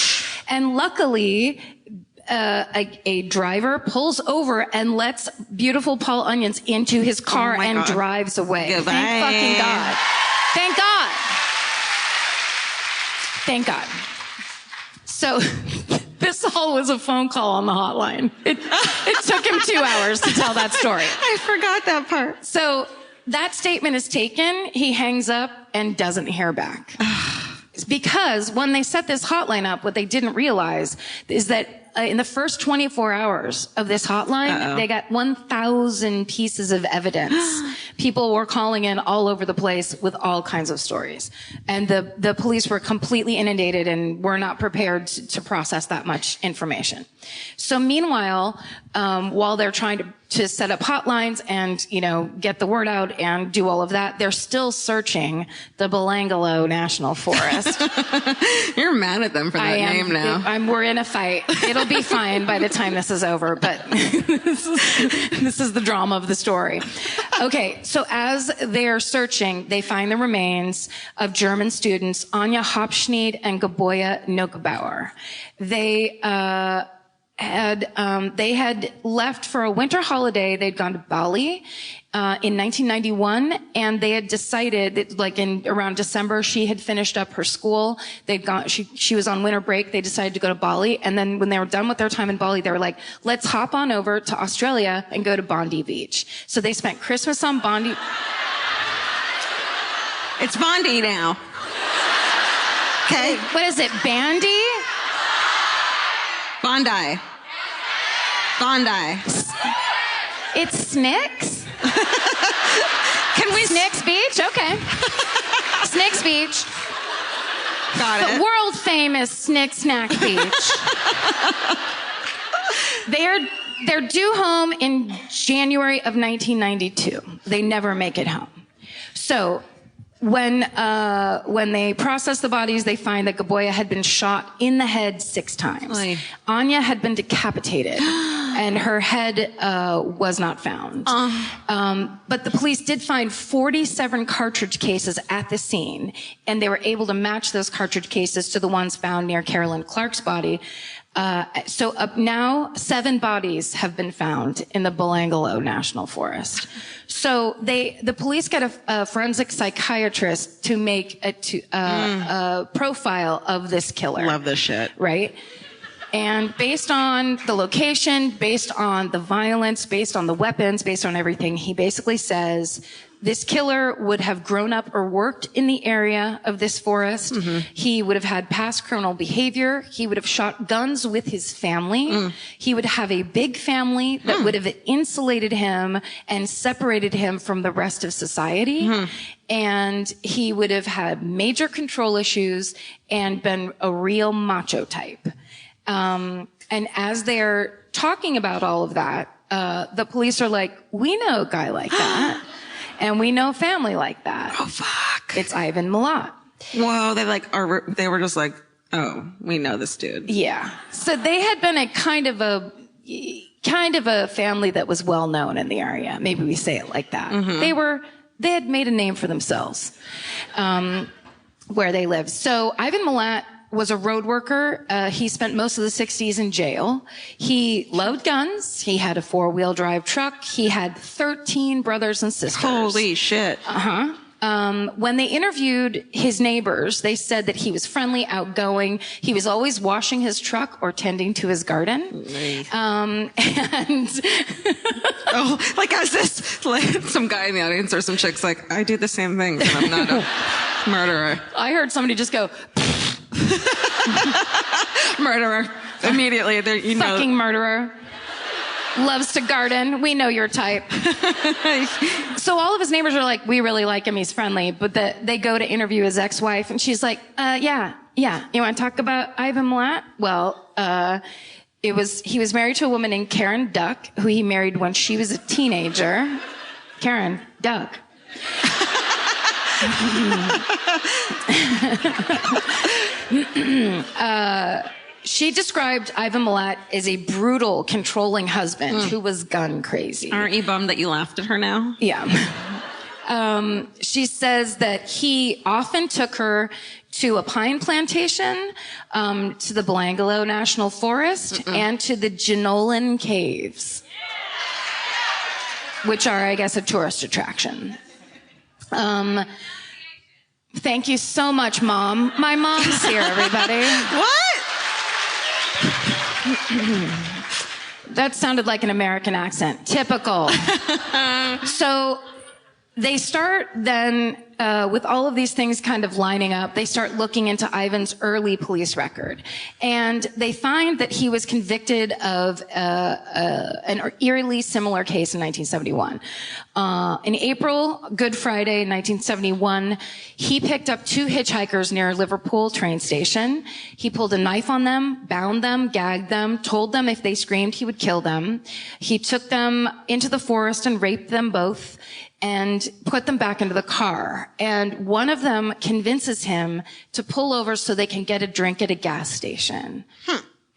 And luckily, a driver pulls over and lets beautiful Paul Onions into his car and drives away. Goodbye. Thank fucking God. Thank God. Thank God. So this all was a phone call on the hotline. It took him 2 hours to tell that story. I forgot that part. So that statement is taken. He hangs up and doesn't hear back. Because when they set this hotline up, what they didn't realize is that in the first 24 hours of this hotline, they got 1,000 pieces of evidence. People were calling in all over the place with all kinds of stories. And the police were completely inundated and were not prepared to process that much information. So meanwhile, while they're trying to set up hotlines and, get the word out and do all of that, they're still searching the Belangolo National Forest. You're mad at them for that name now. We're in a fight. It'll be fine by the time this is over, but this is the drama of the story. Okay, so as they're searching, they find the remains of German students Anja Hopschnied and Gaboya Nokebauer. They had left for a winter holiday. They'd gone to Bali in 1991, and they had decided that, like in around December, she had finished up her school. She was on winter break. They decided to go to Bali, and then when they were done with their time in Bali, they were like, let's hop on over to Australia and go to Bondi Beach. So they spent Christmas on Bondi. It's Bondi now. Okay. What is it, Bandy? Bondi. It's Snicks? Can we... Snicks Beach? Okay. Snicks Beach. Got The it. world famous Snick Snack Beach. They're due home in January of 1992. They never make it home. So when they process the bodies, they find that Gaboya had been shot in the head 6 times. Oy. Anya had been decapitated, and her head was not found. But the police did find 47 cartridge cases at the scene, and they were able to match those cartridge cases to the ones found near Carolyn Clark's body. So now 7 bodies have been found in the Belangolo National Forest. So the police get a forensic psychiatrist to make a profile of this killer. Love this shit. Right? And based on the location, based on the violence, based on the weapons, based on everything, he basically says this killer would have grown up or worked in the area of this forest. Mm-hmm. He would have had past criminal behavior. He would have shot guns with his family. He would have a big family that would have insulated him and separated him from the rest of society. And he would have had major control issues and been a real macho type. And as they're talking about all of that, the police are like, we know a guy like that. And we know family like that. Oh, fuck. It's Ivan Milat. Whoa, they were just like, oh, we know this dude. Yeah. So they had been a kind of a family that was well known in the area. Maybe we say it like that. Mm-hmm. They had made a name for themselves, where they lived. So Ivan Milat was a road worker. He spent most of the 60s in jail. He loved guns. He had a 4-wheel drive truck. He had 13 brothers and sisters. Holy shit. When they interviewed his neighbors, they said that he was friendly, outgoing. He was always washing his truck or tending to his garden. And like as this, like some guy in the audience or some chick's like, I do the same thing, but I'm not a murderer. I heard somebody just go, Murderer. Immediately, you know. fucking murderer. Loves to garden. We know your type. So all of his neighbors are like, we really like him. He's friendly. But they go to interview his ex-wife, and she's like, yeah. You want to talk about Ivan Milat? Well, he was married to a woman named Karen Duck, who he married when she was a teenager. Karen Duck. She described Ivan Milat as a brutal, controlling husband who was gun crazy. Aren't you bummed that you laughed at her now? Yeah. She says that he often took her to a pine plantation, to the Belangolo National Forest, and to the Jenolan Caves, which are, I guess, a tourist attraction. Thank you so much, Mom. My mom's here, everybody. What? That sounded like an American accent. Typical. So they start then, with all of these things kind of lining up, they start looking into Ivan's early police record. And they find that he was convicted of an eerily similar case in 1971. In April, Good Friday, 1971, he picked up 2 hitchhikers near Liverpool train station. He pulled a knife on them, bound them, gagged them, told them if they screamed, he would kill them. He took them into the forest and raped them both and put them back into the car. And one of them convinces him to pull over so they can get a drink at a gas station.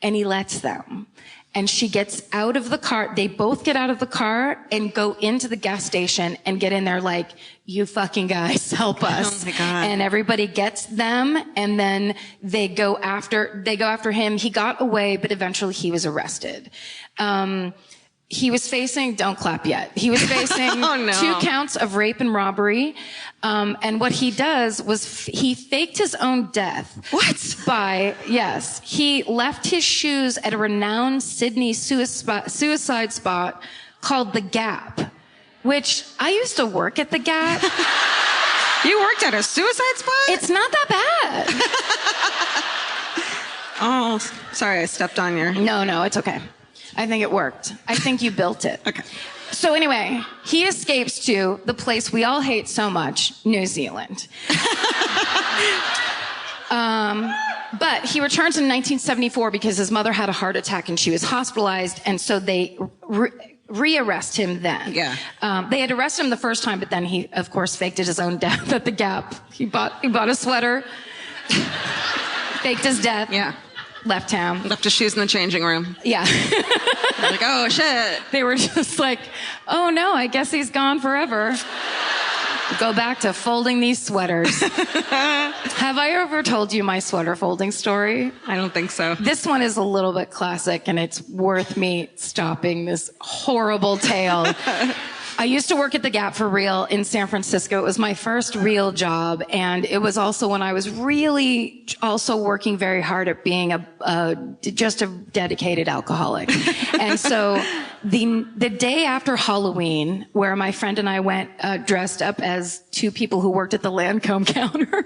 And he lets them. And she gets out of the car. They both get out of the car and go into the gas station and get in there like, you fucking guys, help us. Oh my God. And everybody gets them. And then they go after him. He got away, but eventually he was arrested. He was facing, don't clap yet. He was facing 2 counts of rape and robbery. And what he does was he faked his own death. What? He left his shoes at a renowned Sydney suicide spot called The Gap, which I used to work at The Gap. You worked at a suicide spot? It's not that bad. Oh, sorry, I stepped on your... No, it's okay. I think it worked. I think you built it. Okay. So anyway, he escapes to the place we all hate so much, New Zealand. But he returns in 1974 because his mother had a heart attack and she was hospitalized, and so they re-arrest him then. Yeah. They had arrested him the first time, but then he, of course, faked his own death at the Gap. He bought a sweater, faked his death. Yeah. Left town. Left his shoes in the changing room. Yeah. Like, oh, shit. They were just like, oh no, I guess he's gone forever. Go back to folding these sweaters. Have I ever told you my sweater folding story? I don't think so. This one is a little bit classic, and it's worth me stopping this horrible tale. I used to work at the Gap for real in San Francisco. It was my first real job, and it was also when I was really also working very hard at being just a dedicated alcoholic. And so the day after Halloween, where my friend and I went dressed up as two people who worked at the Lancome counter.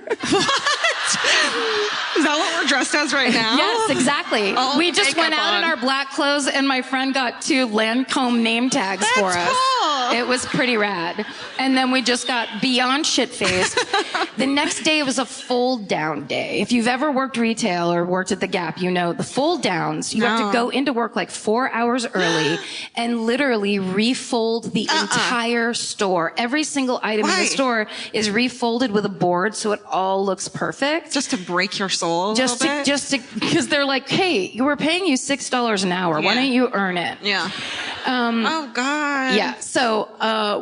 Is that what we're dressed as right now? Yes, exactly. We just went out in our black clothes, and my friend got 2 Lancome name tags for us. Cool. It was pretty rad. And then we just got beyond shit-faced. The next day was a fold-down day. If you've ever worked retail or worked at the Gap, you know the fold-downs. You have to go into work like 4 hours early and literally refold the entire store. Every single item in the store is refolded with a board so it all looks perfect. Just to break your soul a little bit? Just to, because they're like, hey, we're paying you $6 an hour. Why don't you earn it? Yeah. Oh, God. Yeah. So,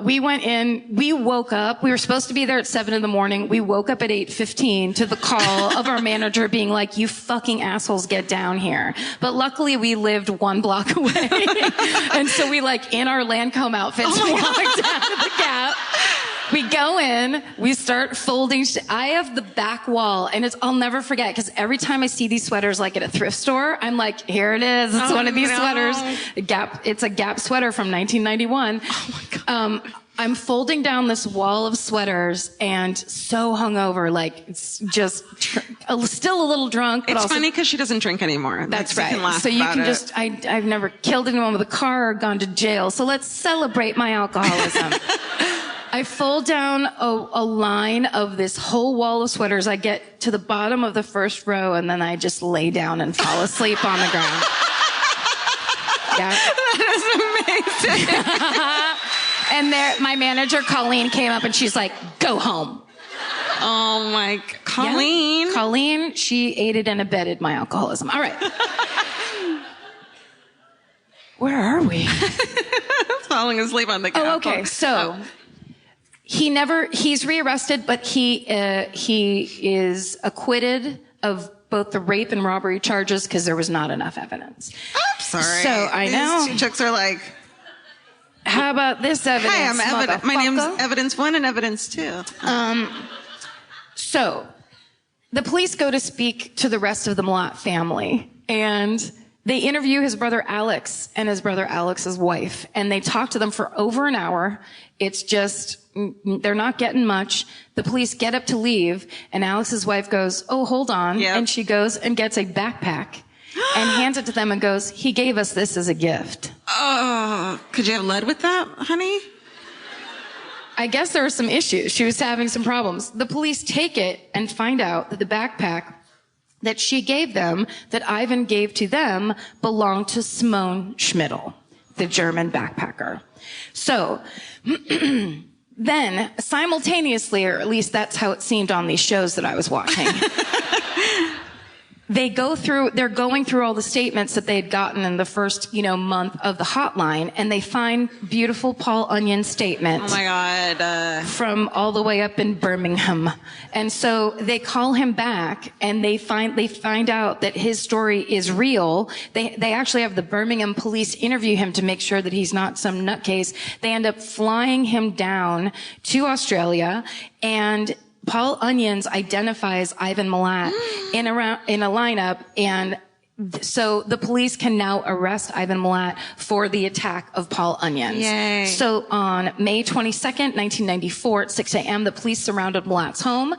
we went in, we woke up, we were supposed to be there at 7 a.m. We woke up at 8:15 to the call of our manager being like, you fucking assholes, get down here. But luckily we lived 1 block away. And so we in our Lancome outfits walked down to the Gap. We go in, we start folding. I have the back wall, and I'll never forget, because every time I see these sweaters at a thrift store, I'm like, here it is. It's one of these sweaters. It's a Gap sweater from 1991. Oh my God. I'm folding down this wall of sweaters and so hungover, it's just still a little drunk. But it's also, funny because she doesn't drink anymore. That's right. So you can just, I've never killed anyone with a car or gone to jail. So let's celebrate my alcoholism. I fold down a line of this whole wall of sweaters. I get to the bottom of the first row, and then I just lay down and fall asleep on the ground. Yeah. That is amazing. And my manager, Colleen, came up, and she's like, go home. Oh, my... Colleen? Yeah. Colleen, she aided and abetted my alcoholism. All right. Where are we? Falling asleep on the couch. Oh, okay. So... he's rearrested, but he is acquitted of both the rape and robbery charges because there was not enough evidence. I'm sorry. So I know. These 2 chicks are like, how about this evidence? hi, I'm evidence. My name's motherfucker? Evidence 1 and Evidence 2. So the police go to speak to the rest of the Milat family, and they interview his brother Alex and his brother Alex's wife, and they talk to them for over an hour. It's just, they're not getting much. The police get up to leave, and Alex's wife goes, oh, hold on. Yep. And she goes and gets a backpack and hands it to them and goes, he gave us this as a gift. Oh, could you have led with that, honey? I guess there were some issues. She was having some problems. The police take it and find out that the backpack that she gave them, that Ivan gave to them, belonged to Simone Schmidl, the German backpacker. So, then, simultaneously, or at least that's how it seemed on these shows that I was watching, they're going through all the statements that they had gotten in the first, month of the hotline, and they find beautiful Paul Onion statement. Oh my God. From all the way up in Birmingham. And so they call him back, and they find out that his story is real. They actually have the Birmingham police interview him to make sure that he's not some nutcase. They end up flying him down to Australia, and Paul Onions identifies Ivan Milat in a lineup, and so the police can now arrest Ivan Milat for the attack of Paul Onions. Yay. So on May 22nd, 1994 at 6 a.m., the police surrounded Milat's home.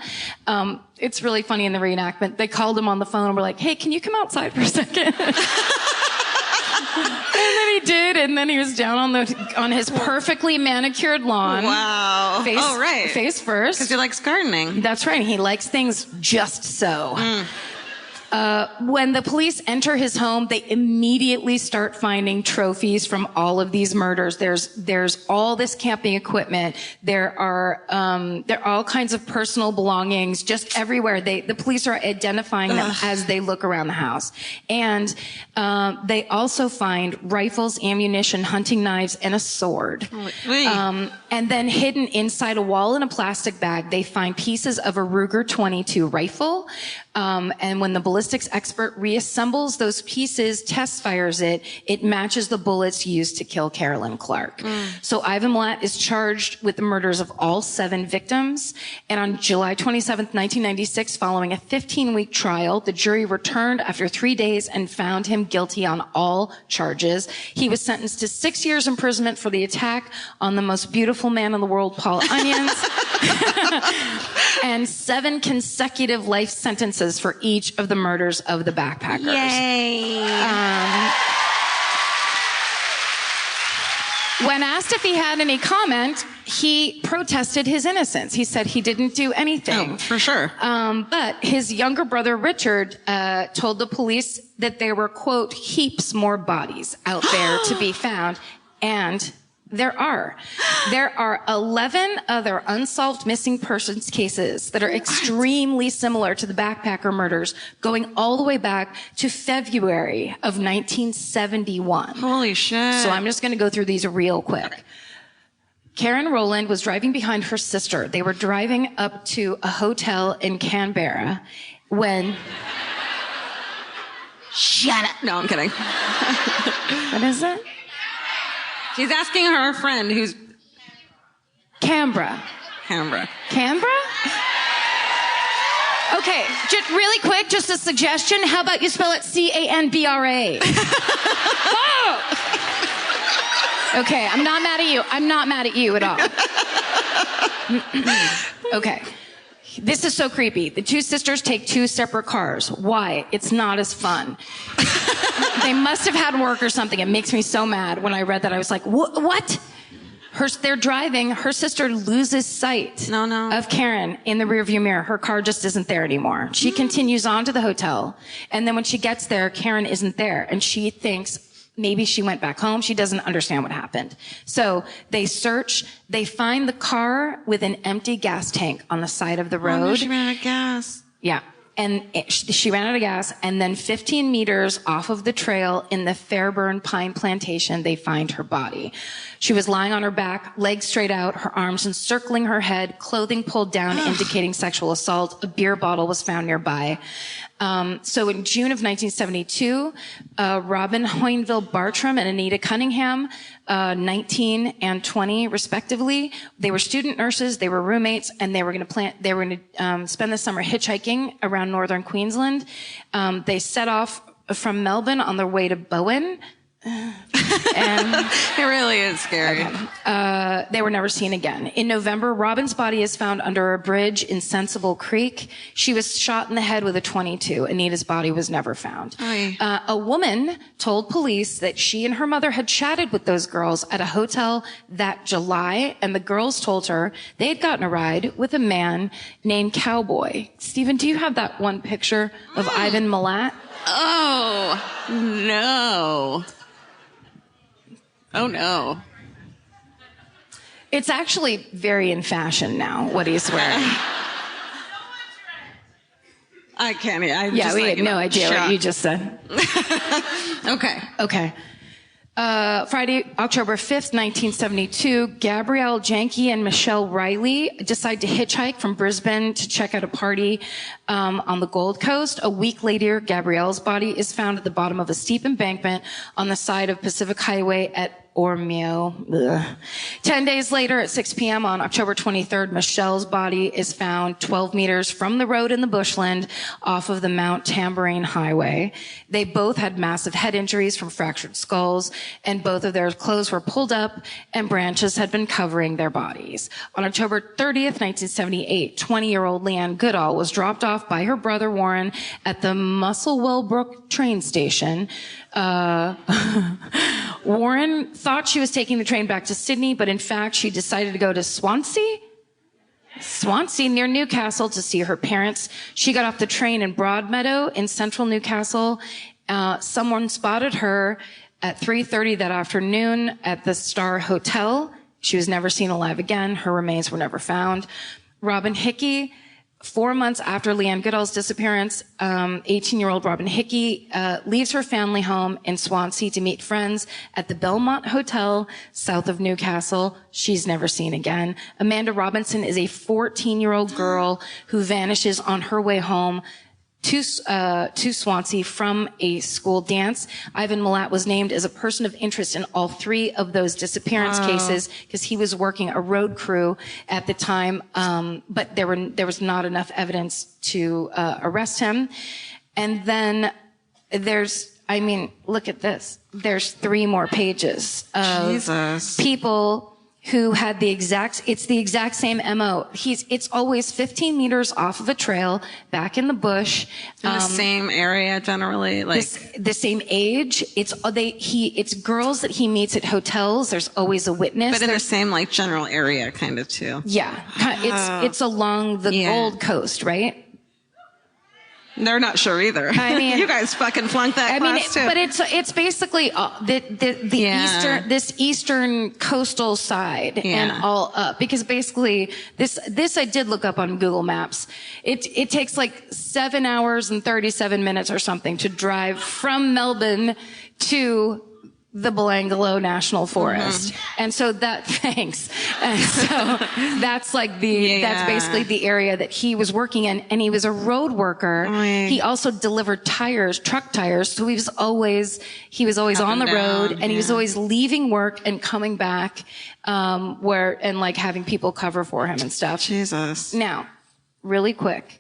It's really funny in the reenactment. They called him on the phone and were like, hey, can you come outside for a second? And then he did, and then he was down on his perfectly manicured lawn. Wow. Face, face first. Because he likes gardening. That's right. He likes things just so. When the police enter his home, they immediately start finding trophies from all of these murders. There's all this camping equipment. There are all kinds of personal belongings just everywhere. The police are identifying them as they look around the house. And they also find rifles, ammunition, hunting knives, and a sword. And then hidden inside a wall in a plastic bag, they find pieces of a Ruger 22 rifle. And when the ballistics expert reassembles those pieces, test fires it matches the bullets used to kill Carolyn Clark. So Ivan Milat is charged with the murders of all 7 victims. And on July 27th, 1996, following a 15-week trial, the jury returned after 3 days and found him guilty on all charges. He was sentenced to 6 years imprisonment for the attack on the most beautiful man in the world, Paul Onions, and 7 consecutive life sentences for each of the murders of the backpackers. Yay! When asked if he had any comment, he protested his innocence. He said he didn't do anything. Oh, for sure. But his younger brother, Richard, told the police that there were, quote, heaps more bodies out there to be found. And there are 11 other unsolved missing persons cases that are extremely similar to the backpacker murders, going all the way back to February of 1971. Holy shit. So I'm just going to go through these real quick. Karen Rowland was driving behind her sister. They were driving up to a hotel in Canberra when... Shut up. No, I'm kidding. What is it? She's asking her friend who's... Canberra. Canberra. Canberra? Okay, just really quick, just a suggestion. How about you spell it C-A-N-B-R-A? Whoa! Okay, I'm not mad at you. I'm not mad at you at all. Okay. This is so creepy. The 2 sisters take 2 separate cars. Why? It's not as fun. They must have had work or something. It makes me so mad. When I read that, I was like, what? They're driving. Her sister loses sight of Karen in the rearview mirror. Her car just isn't there anymore. She continues on to the hotel. And then when she gets there, Karen isn't there. And she thinks maybe she went back home. She doesn't understand what happened. So they search. They find the car with an empty gas tank on the side of the road. Oh, no, she ran out of gas. Yeah. And she ran out of gas. And then 15 meters off of the trail in the Fairburn Pine Plantation, they find her body. She was lying on her back, legs straight out, her arms encircling her head, clothing pulled down, indicating sexual assault. A beer bottle was found nearby. So in June of 1972, Robin Hoynville Bartram and Anita Cunningham, 19 and 20 respectively, they were student nurses, they were roommates, and they were going to spend the summer hitchhiking around northern Queensland. They set off from Melbourne on their way to Bowen. And it really is scary. They were never seen again. In November, Robin's body is found under a bridge in Sensible Creek. She was shot in the head with a 22. Anita's body was never found. A woman told police that she and her mother had chatted with those girls at a hotel that July, and the girls told her they had gotten a ride with a man named Cowboy. Stephen, do you have that one picture of Ivan Milat? Oh, no. Oh, no. It's actually very in fashion now, what he's wearing. I can't. We had no idea what you just said. Okay. Friday, October 5th, 1972, Gabrielle Janke and Michelle Riley decide to hitchhike from Brisbane to check out a party on the Gold Coast. A week later, Gabrielle's body is found at the bottom of a steep embankment on the side of Pacific Highway at Ormeau. 10 days later at 6 p.m. on October 23rd, Michelle's body is found 12 meters from the road in the bushland off of the Mount Tambourine Highway. They both had massive head injuries from fractured skulls, and both of their clothes were pulled up and branches had been covering their bodies. On October 30th, 1978, 20-year-old Leanne Goodall was dropped off by her brother Warren at the Musselwell Brook train station. Warren thought she was taking the train back to Sydney, but in fact, she decided to go to Swansea near Newcastle to see her parents. She got off the train in Broadmeadow in central Newcastle. Someone spotted her at 3:30 that afternoon at the Star Hotel. She was never seen alive again. Her remains were never found. Robin Hickey, 4 months after Leanne Goodall's disappearance, 18-year-old Robin Hickey leaves her family home in Swansea to meet friends at the Belmont Hotel south of Newcastle. She's never seen again. Amanda Robinson is a 14-year-old girl who vanishes on her way home to Swansea from a school dance. Ivan Milat was named as a person of interest in all 3 of those disappearance cases because he was working a road crew at the time, but there was not enough evidence to arrest him. And then look at this. There's 3 more pages of people who had the exact same MO. It's always 15 meters off of a trail, back in the bush. In the same area, generally, like. The same age. It's girls that he meets at hotels. There's always a witness. But in the same, like, general area, kind of, too. Yeah. It's along the Gold Coast, right? They're not sure either. I mean, you guys fucking flunked that class too. But it's basically this eastern coastal side and all up, because basically this I did look up on Google Maps. It takes like 7 hours and 37 minutes or something to drive from Melbourne to the Belanglo National Forest. And so thanks. And so that's like that's basically the area that he was working in. And he was a road worker. He also delivered truck tires. So he was always on the road, and he was always leaving work and coming back, and like having people cover for him and stuff. Jesus. Now, really quick.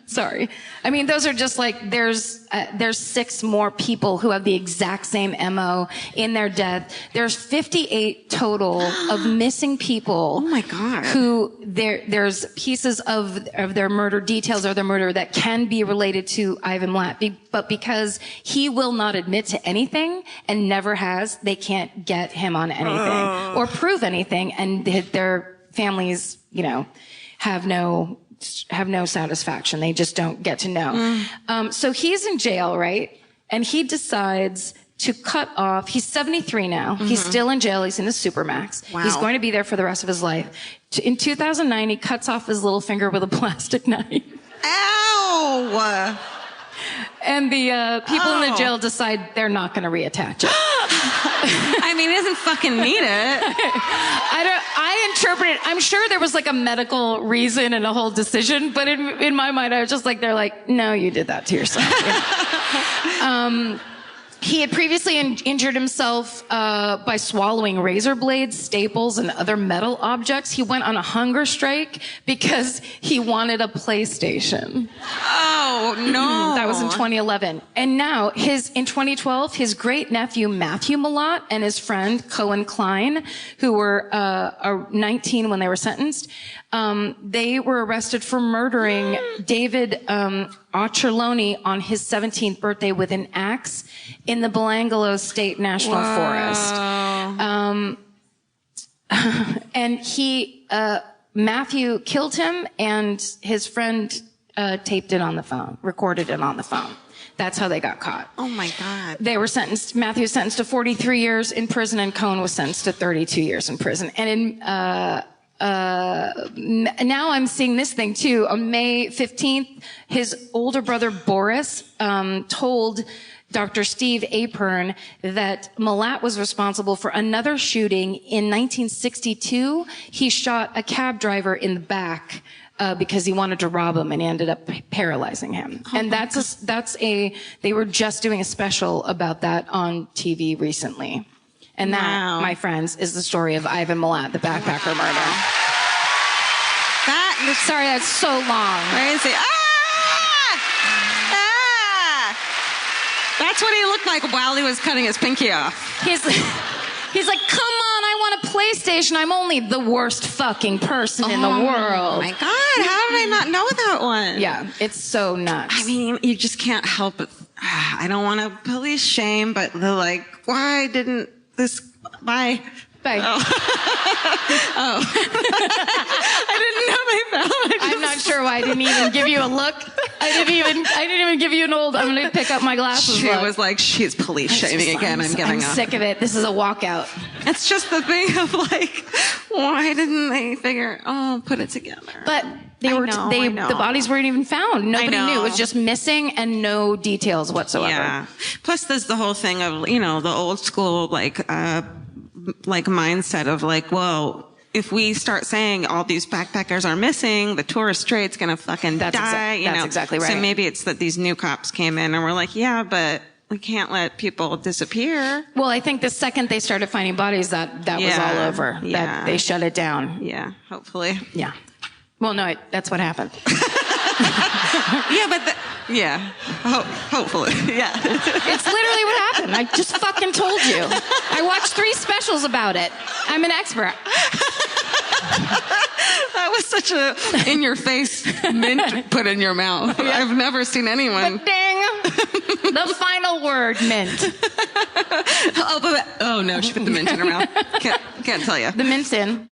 Sorry. I mean, those are just like, there's 6 more people who have the exact same MO in their death. There's 58 total of missing people. Oh my God. Who there's pieces of their murder, details of their murder that can be related to Ivan Milat. But because he will not admit to anything and never has, they can't get him on anything or prove anything. And their families, have no satisfaction. They just don't get to know. So he's in jail, right? And he decides to cut off. He's 73 now. He's still in jail. He's in the Supermax. Wow. He's going to be there for the rest of his life. In 2009, he cuts off his little finger with a plastic knife. Ow! And the people in the jail decide they're not going to reattach it. I mean, he doesn't fucking need it. I interpret it. I'm sure there was like a medical reason and a whole decision, but in my mind, I was just like, they're like, no, you did that to yourself. He had previously injured himself by swallowing razor blades, staples, and other metal objects. He went on a hunger strike because he wanted a PlayStation. Oh, no. That was in 2011. And now, in 2012, his great-nephew Matthew Milat and his friend Cohen Klein, who were 19 when they were sentenced, they were arrested for murdering David Aucherloni on his 17th birthday with an axe in the Belanglo State National Forest. And Matthew killed him, and his friend taped it on the phone, recorded it on the phone. That's how they got caught. Oh my God. They were Matthew was sentenced to 43 years in prison, and Cohen was sentenced to 32 years in prison. And now I'm seeing this thing too. On May 15th, his older brother Boris told Dr. Steve Apern that Milat was responsible for another shooting in 1962. He shot a cab driver in the back because he wanted to rob him, and he ended up paralyzing him. And they were just doing a special about that on TV recently. And that, my friends, is the story of Ivan Milat, the backpacker murder. Sorry, that's so long. Crazy. That's what he looked like while he was cutting his pinky off. He's like, come on, I want a PlayStation. I'm only the worst fucking person in the world. Oh my God, how did I not know that one? Yeah, it's so nuts. I mean, you just can't help but I don't want to police shame, but they're like, why didn't this, why? Bye. Oh. Oh. I didn't know they fell. I'm not sure why I didn't even give you a look. I didn't even give you an old, I'm going to pick up my glasses She look. was like, she's police shaming again. I'm giving up. I'm sick of it. This is a walkout. It's just the thing of like, why didn't they put it together? But the bodies weren't even found. Nobody knew. It was just missing and no details whatsoever. Yeah. Plus there's the whole thing of, the old school, mindset of like, well, if we start saying all these backpackers are missing, the Torres Strait's gonna fucking die. That's exactly right. So maybe it's that these new cops came in and were like, yeah, but we can't let people disappear. Well, I think the second they started finding bodies, that was all over. Yeah. That they shut it down. Yeah, hopefully. Yeah. Well, no, that's what happened. Yeah, but hopefully. Yeah. It's literally what happened. I just fucking told you. I watched 3 specials about it. I'm an expert. That was such a in-your-face mint put in your mouth. Yeah. I've never seen anyone. Ding! The final word, mint. Oh no, she put the mint in her mouth. Can't tell you. The mint's in.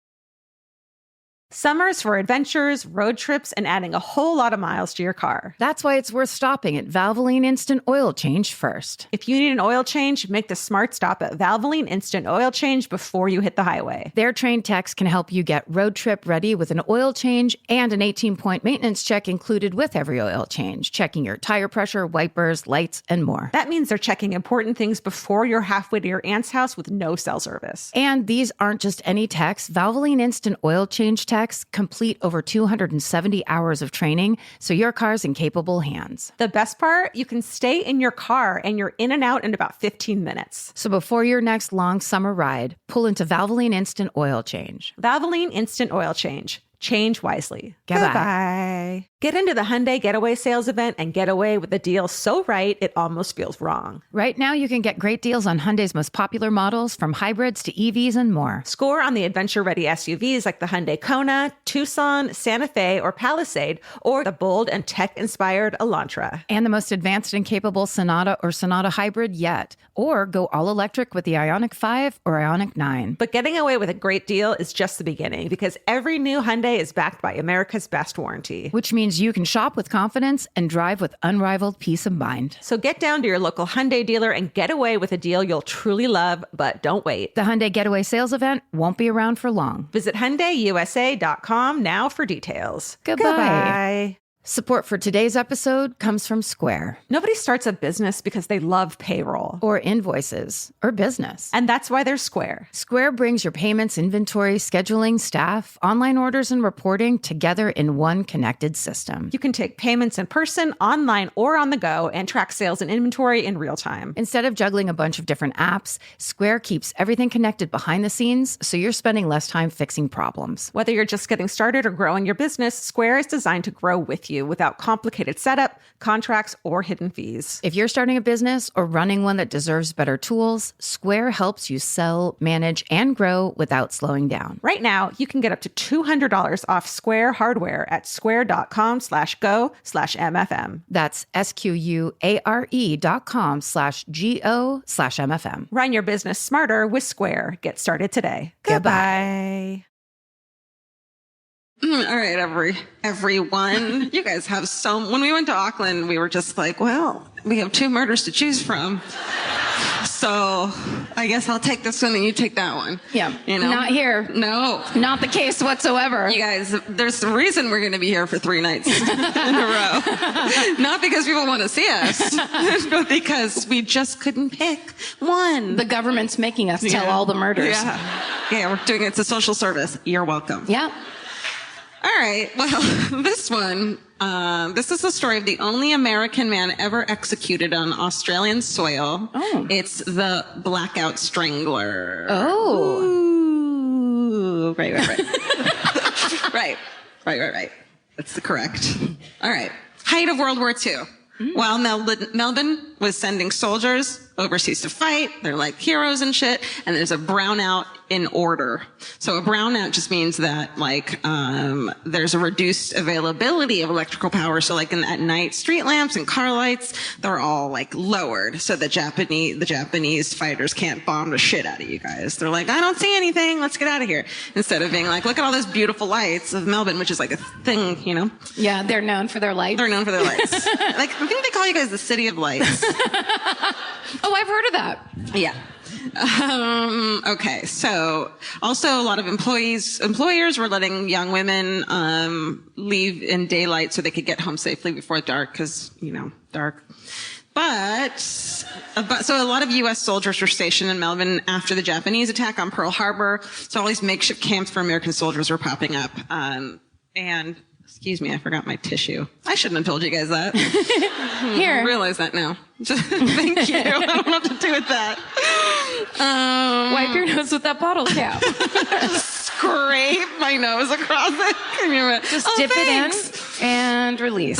Summer's for adventures, road trips, and adding a whole lot of miles to your car. That's why it's worth stopping at Valvoline Instant Oil Change first. If you need an oil change, make the smart stop at Valvoline Instant Oil Change before you hit the highway. Their trained techs can help you get road trip ready with an oil change and an 18-point maintenance check included with every oil change, checking your tire pressure, wipers, lights, and more. That means they're checking important things before you're halfway to your aunt's house with no cell service. And these aren't just any techs. Valvoline Instant Oil Change techs complete over 270 hours of training, so your car's in capable hands. The best part, you can stay in your car and you're in and out in about 15 minutes. So before your next long summer ride, pull into Valvoline Instant Oil Change. Valvoline Instant Oil Change. Change wisely. Goodbye. Goodbye. Get into the Hyundai Getaway Sales Event and get away with a deal so right it almost feels wrong. Right now, you can get great deals on Hyundai's most popular models, from hybrids to EVs and more. Score on the adventure-ready SUVs like the Hyundai Kona, Tucson, Santa Fe, or Palisade, or the bold and tech-inspired Elantra. And the most advanced and capable Sonata or Sonata Hybrid yet. Or go all-electric with the Ioniq 5 or Ioniq 9. But getting away with a great deal is just the beginning, because every new Hyundai is backed by America's best warranty. Which means you can shop with confidence and drive with unrivaled peace of mind. So get down to your local Hyundai dealer and get away with a deal you'll truly love, but don't wait. The Hyundai Getaway Sales Event won't be around for long. Visit HyundaiUSA.com now for details. Goodbye. Goodbye. Support for today's episode comes from Square. Nobody starts a business because they love payroll. Or invoices. Or business. And that's why there's Square. Square brings your payments, inventory, scheduling, staff, online orders, and reporting together in one connected system. You can take payments in person, online, or on the go, and track sales and inventory in real time. Instead of juggling a bunch of different apps, Square keeps everything connected behind the scenes, so you're spending less time fixing problems. Whether you're just getting started or growing your business, Square is designed to grow with you without complicated setup, contracts, or hidden fees. If you're starting a business or running one that deserves better tools, Square helps you sell, manage, and grow without slowing down. Right now, you can get up to $200 off Square hardware at square.com/go/MFM. That's SQUARE.com/GO/MFM. Run your business smarter with Square. Get started today. Goodbye. All right, everyone. You guys have when we went to Auckland, we were just like, well, we have 2 murders to choose from. So I guess I'll take this one and you take that one. Yeah. Not here. No. Not the case whatsoever. You guys, there's a reason we're going to be here for 3 nights in a row. Not because people want to see us, but because we just couldn't pick one. The government's making us tell all the murders. Yeah, we're doing it. It's a social service. You're welcome. Yeah. All right. Well, this one, this is the story of the only American man ever executed on Australian soil. Oh. It's the Blackout Strangler. Oh. Ooh. Right. Right. That's the correct. All right. Height of World War II. While Melbourne was sending soldiers overseas to fight. They're like heroes and shit. And there's a brownout in order. So a brownout just means that like there's a reduced availability of electrical power. So like at night, street lamps and car lights, they're all like lowered so the Japanese fighters can't bomb the shit out of you guys. They're like, I don't see anything. Let's get out of here. Instead of being like, look at all those beautiful lights of Melbourne, which is like a thing, you know? Yeah, they're known for their lights. They're known for their lights. Like, I think they call you guys the city of lights. Oh, I've heard of that. Yeah. Okay. So also a lot of employers were letting young women, leave in daylight so they could get home safely before dark. Cause, dark. But so a lot of U.S. soldiers were stationed in Melbourne after the Japanese attack on Pearl Harbor. So all these makeshift camps for American soldiers were popping up. And excuse me, I forgot my tissue. I shouldn't have told you guys that. Here. I realize that now. Thank you. I don't know what to do with that. Wipe your nose with that bottle cap. Scrape my nose across it. Can you Just dip thanks. it in and release.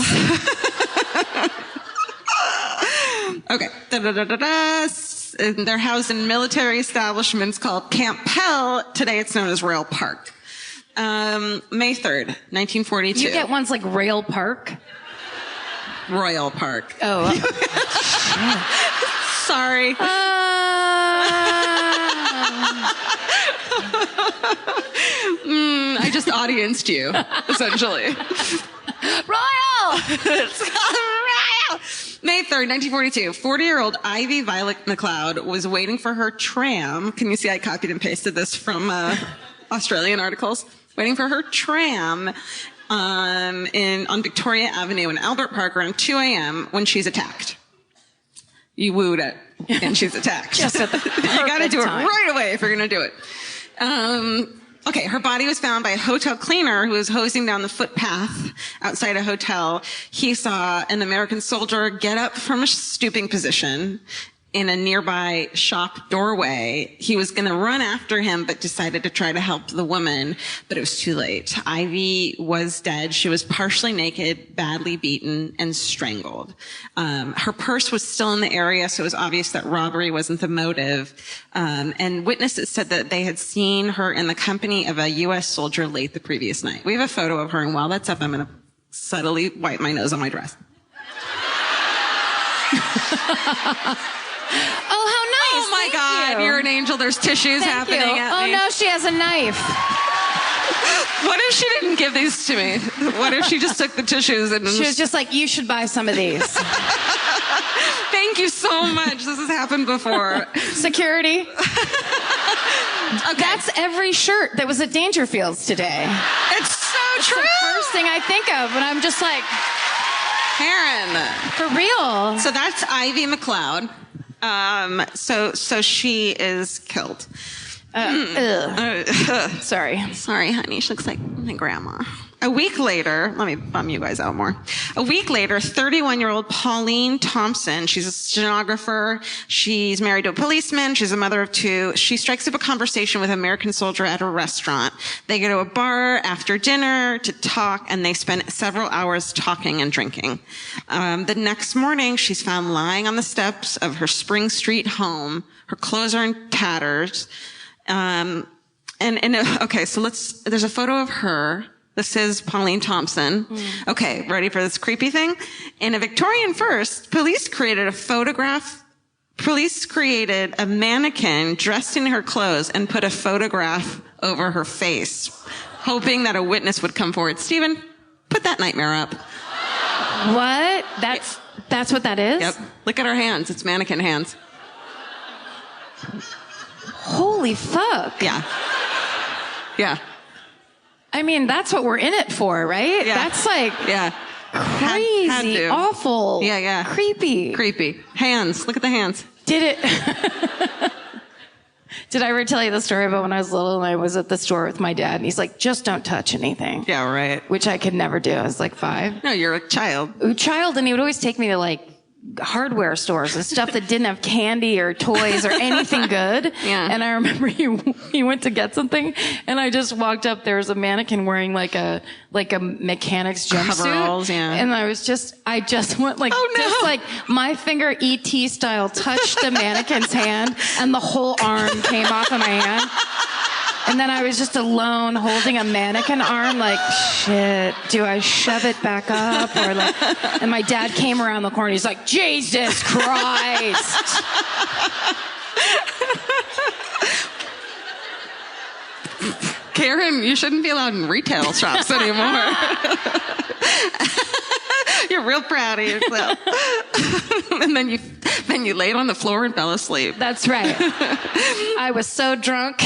Okay. They're housed in military establishments called Camp Pell. Today it's known as Royal Park. May 3rd, 1942. You get ones like Rail Park. Royal Park. Oh. Sorry. I just audienced you, essentially. Royal! May 3rd, 1942, 40-year-old Ivy Violet McLeod was waiting for her tram. Can you see I copied and pasted this from Australian articles? Waiting for her tram on Victoria Avenue in Albert Park around 2 a.m. when she's attacked. You wooed it, and she's attacked. Just at the You got to do time. it right away if you're going to do it. Okay, her body was found by a hotel cleaner who was hosing down the footpath outside a hotel. He saw an American soldier get up from a stooping position in a nearby shop doorway. He was going to run after him, but decided to try to help the woman, but it was too late. Ivy was dead. She was partially naked, badly beaten, and strangled. Her purse was still in the area, so it was obvious that robbery wasn't the motive. And witnesses said that they had seen her in the company of a U.S. soldier late the previous night. We have a photo of her, and while that's up, I'm going to subtly wipe my nose on my dress. Oh, how nice. Oh my Thank God, you. you're an angel. There's tissues Thank you. happening at Oh, me. no, she has a knife. What if she didn't give these to me? What if she just took the tissues and She was just like, you should buy some of these. Thank you so much. This has happened before. Security. That's every shirt that was at Dangerfields today. It's so It's true. the first thing I think of when I'm just like, Karen. for real. So that's Ivy McLeod. So she is killed. Sorry. Sorry, honey. She looks like my grandma. A week later, let me bum you guys out more. A week later, 31-year-old Pauline Thompson, she's a stenographer. She's married to a policeman. She's a mother of two. She strikes up a conversation with an American soldier at a restaurant. They go to a bar after dinner to talk, and they spend several hours talking and drinking. The next morning, she's found lying on the steps of her Spring Street home. Her clothes are in tatters. Okay, so there's a photo of her. This is Pauline Thompson. Okay, ready for this creepy thing? In a Victorian first, police created a mannequin dressed in her clothes and put a photograph over her face, hoping that a witness would come forward. Stephen, put that nightmare up. What? That's what that is? Yep. Look at her hands. It's mannequin hands. Holy fuck. Yeah. Yeah. I mean, that's what we're in it for, right? Yeah. That's like Yeah. crazy, Had to. awful, Yeah. creepy. Creepy. Hands. Look at the hands. Did it? Did I ever tell you the story about when I was little and I was at the store with my dad and he's like, just don't touch anything. Yeah, right. Which I could never do. I was like 5. No, you're a child. And he would always take me to like hardware stores and stuff that didn't have candy or toys or anything good. Yeah. And I remember he went to get something, and I just walked up. There was a mannequin wearing like a mechanic's jumpsuit. Coveralls, yeah. And I just went like, Oh, no. just like my finger ET style touched the mannequin's hand, and the whole arm came off of my hand. And then I was just alone holding a mannequin arm, like, shit, do I shove it back up? Or like, and my dad came around the corner. He's like, Jesus Christ. Karen, you shouldn't be allowed in retail shops anymore. You're real proud of yourself. And then you laid on the floor and fell asleep. That's right. I was so drunk.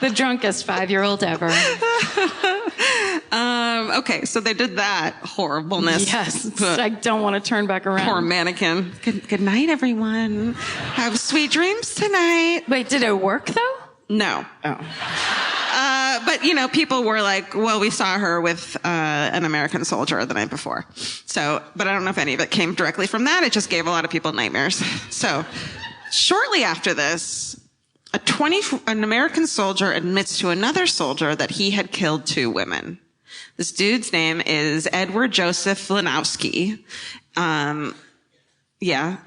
The drunkest 5-year-old ever. Okay, so they did that horribleness. Yes. I don't want to turn back around. Poor mannequin. Good night, everyone. Have sweet dreams tonight. Wait, did it work though? No. Oh. But, people were like, well, we saw her with an American soldier the night before. So, but I don't know if any of it came directly from that. It just gave a lot of people nightmares. So, shortly after this, an American soldier admits to another soldier that he had killed 2 women. This dude's name is Edward Joseph Lanowski. And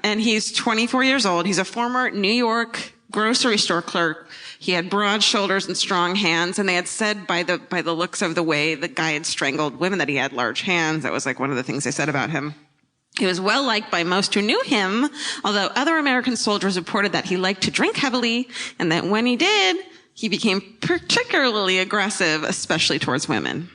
he's 24 years old. He's a former New York grocery store clerk. He had broad shoulders and strong hands, and they had said by the looks of the way the guy had strangled women that he had large hands. That was like one of the things they said about him. He was well liked by most who knew him, although other American soldiers reported that he liked to drink heavily, and that when he did, he became particularly aggressive, especially towards women.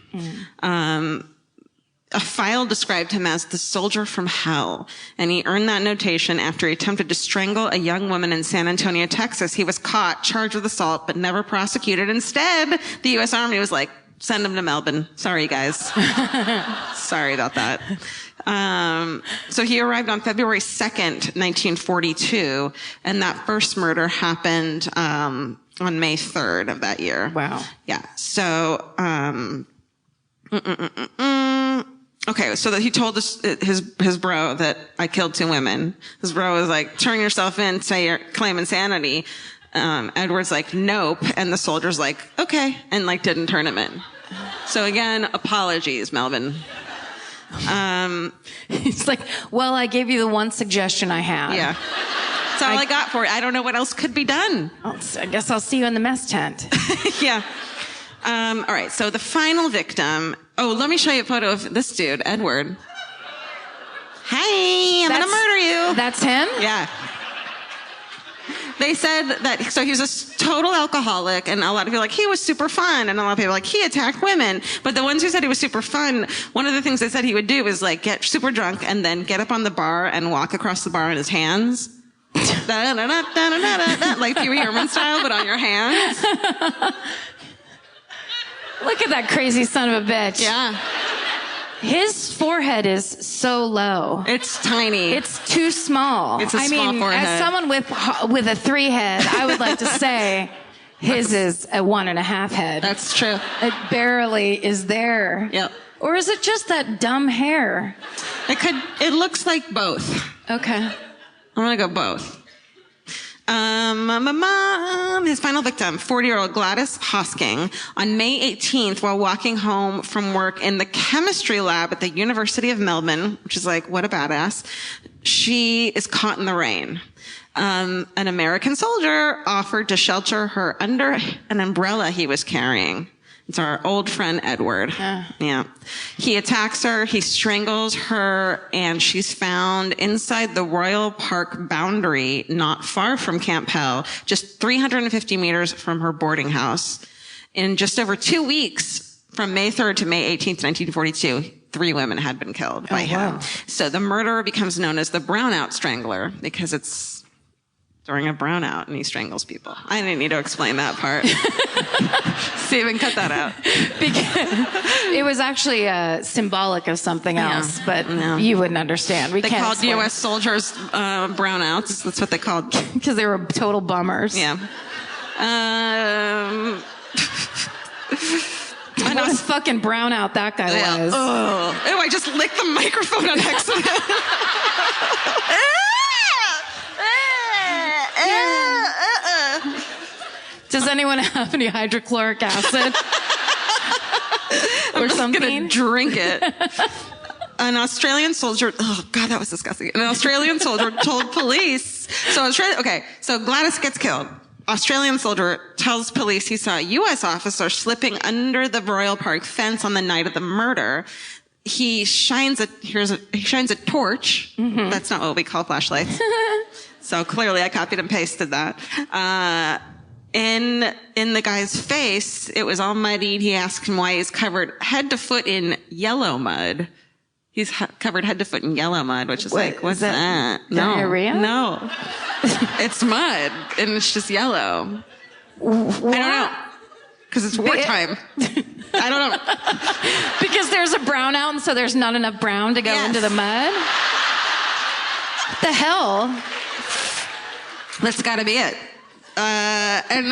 A file described him as the soldier from hell, and he earned that notation after he attempted to strangle a young woman in San Antonio, Texas. He was caught, charged with assault, but never prosecuted. Instead, the U.S. Army was like, send him to Melbourne. Sorry, guys. Sorry about that. So he arrived on February 2nd, 1942, and that first murder happened on May 3rd of that year. Wow. Yeah. So, okay, so that he told his bro that I killed 2 women. His bro was like, turn yourself in, claim insanity. Edward's like, nope. And the soldier's like, okay. And like, didn't turn him in. So again, apologies, Melvin. He's like, well, I gave you the one suggestion I had. Yeah. That's all I got for it. I don't know what else could be done. I guess I'll see you in the mess tent. Yeah. All right. So the final victim. Oh, let me show you a photo of this dude, Edward. Hey, I'm going to murder you. That's him? Yeah. They said that, so he was a total alcoholic, and a lot of people were like, he was super fun, and a lot of people were like, he attacked women. But the ones who said he was super fun, one of the things they said he would do was like get super drunk and then get up on the bar and walk across the bar in his hands. Like Pee Wee Herman style, but on your hands. Look at that crazy son of a bitch. Yeah. His forehead is so low. It's tiny. It's too small. It's a small forehead. As someone with a 3 head, I would like to say his is a 1.5 head. That's true. It barely is there. Yep. Or is it just that dumb hair? It looks like both. Okay. I'm gonna go both. His final victim, 40-year-old Gladys Hosking, on May 18th, while walking home from work in the chemistry lab at the University of Melbourne, which is like, what a badass, she is caught in the rain. An American soldier offered to shelter her under an umbrella he was carrying. It's our old friend, Edward. Yeah. He attacks her, he strangles her, and she's found inside the Royal Park boundary, not far from Camp Hell, just 350 meters from her boarding house. In just over 2 weeks, from May 3rd to May 18th, 1942, 3 women had been killed by him. Wow. So the murderer becomes known as the Brownout Strangler, because it's during a brownout and he strangles people. I didn't need to explain that part. Steven, cut that out. Because it was actually symbolic of something else, but you wouldn't understand. They called U.S. soldiers brownouts. That's what they called. Because they were total bummers. Yeah. What the fuck fucking brownout that guy was. Oh, ew, I just licked the microphone on accident. Does anyone have any hydrochloric acid? I'm or just something? gonna drink it. An Australian soldier, oh God, that was disgusting. An Australian soldier told police, so Gladys gets killed. Australian soldier tells police he saw a U.S. officer slipping under the Royal Park fence on the night of the murder. He shines a torch. Mm-hmm. That's not what we call flashlights. So clearly I copied and pasted that. In the guy's face, it was all muddied. He asked him why he's covered head to foot in yellow mud. He's covered head to foot in yellow mud, which is what's that? Diarrhea? No. It's mud, and it's just yellow. What? I don't know. Because it's wartime. I don't know. Because there's a brownout, and so there's not enough brown to go into the mud? What the hell? That's gotta be it. And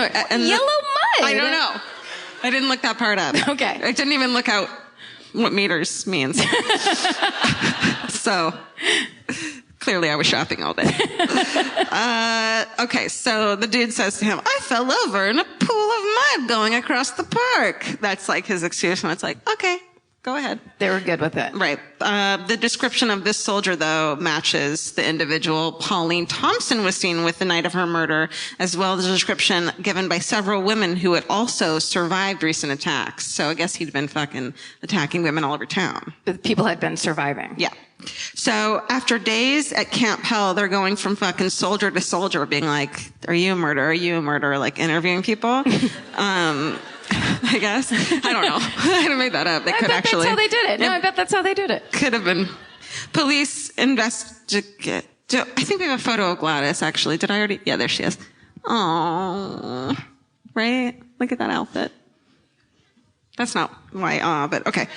yellow mud? I don't know. I didn't look that part up. Okay. I didn't even look out what meters means. So clearly I was shopping all day. Okay, so the dude says to him, I fell over in a pool of mud going across the park. That's like his excuse, and it's like, okay, go ahead. They were good with it. Right. The description of this soldier, though, matches the individual Pauline Thompson was seen with the night of her murder, as well as a description given by several women who had also survived recent attacks. So I guess he'd been fucking attacking women all over town. People had been surviving. Yeah. So after days at Camp Hell, they're going from fucking soldier to soldier, being like, are you a murderer? Are you a murderer? Like interviewing people. I guess. I don't know. I made that up. They could actually. That's how they did it. No, I bet that's how they did it. Could have been. Police investigate. I think we have a photo of Gladys, actually. Did I already? Yeah, there she is. Oh, right? Look at that outfit. That's not why, but okay.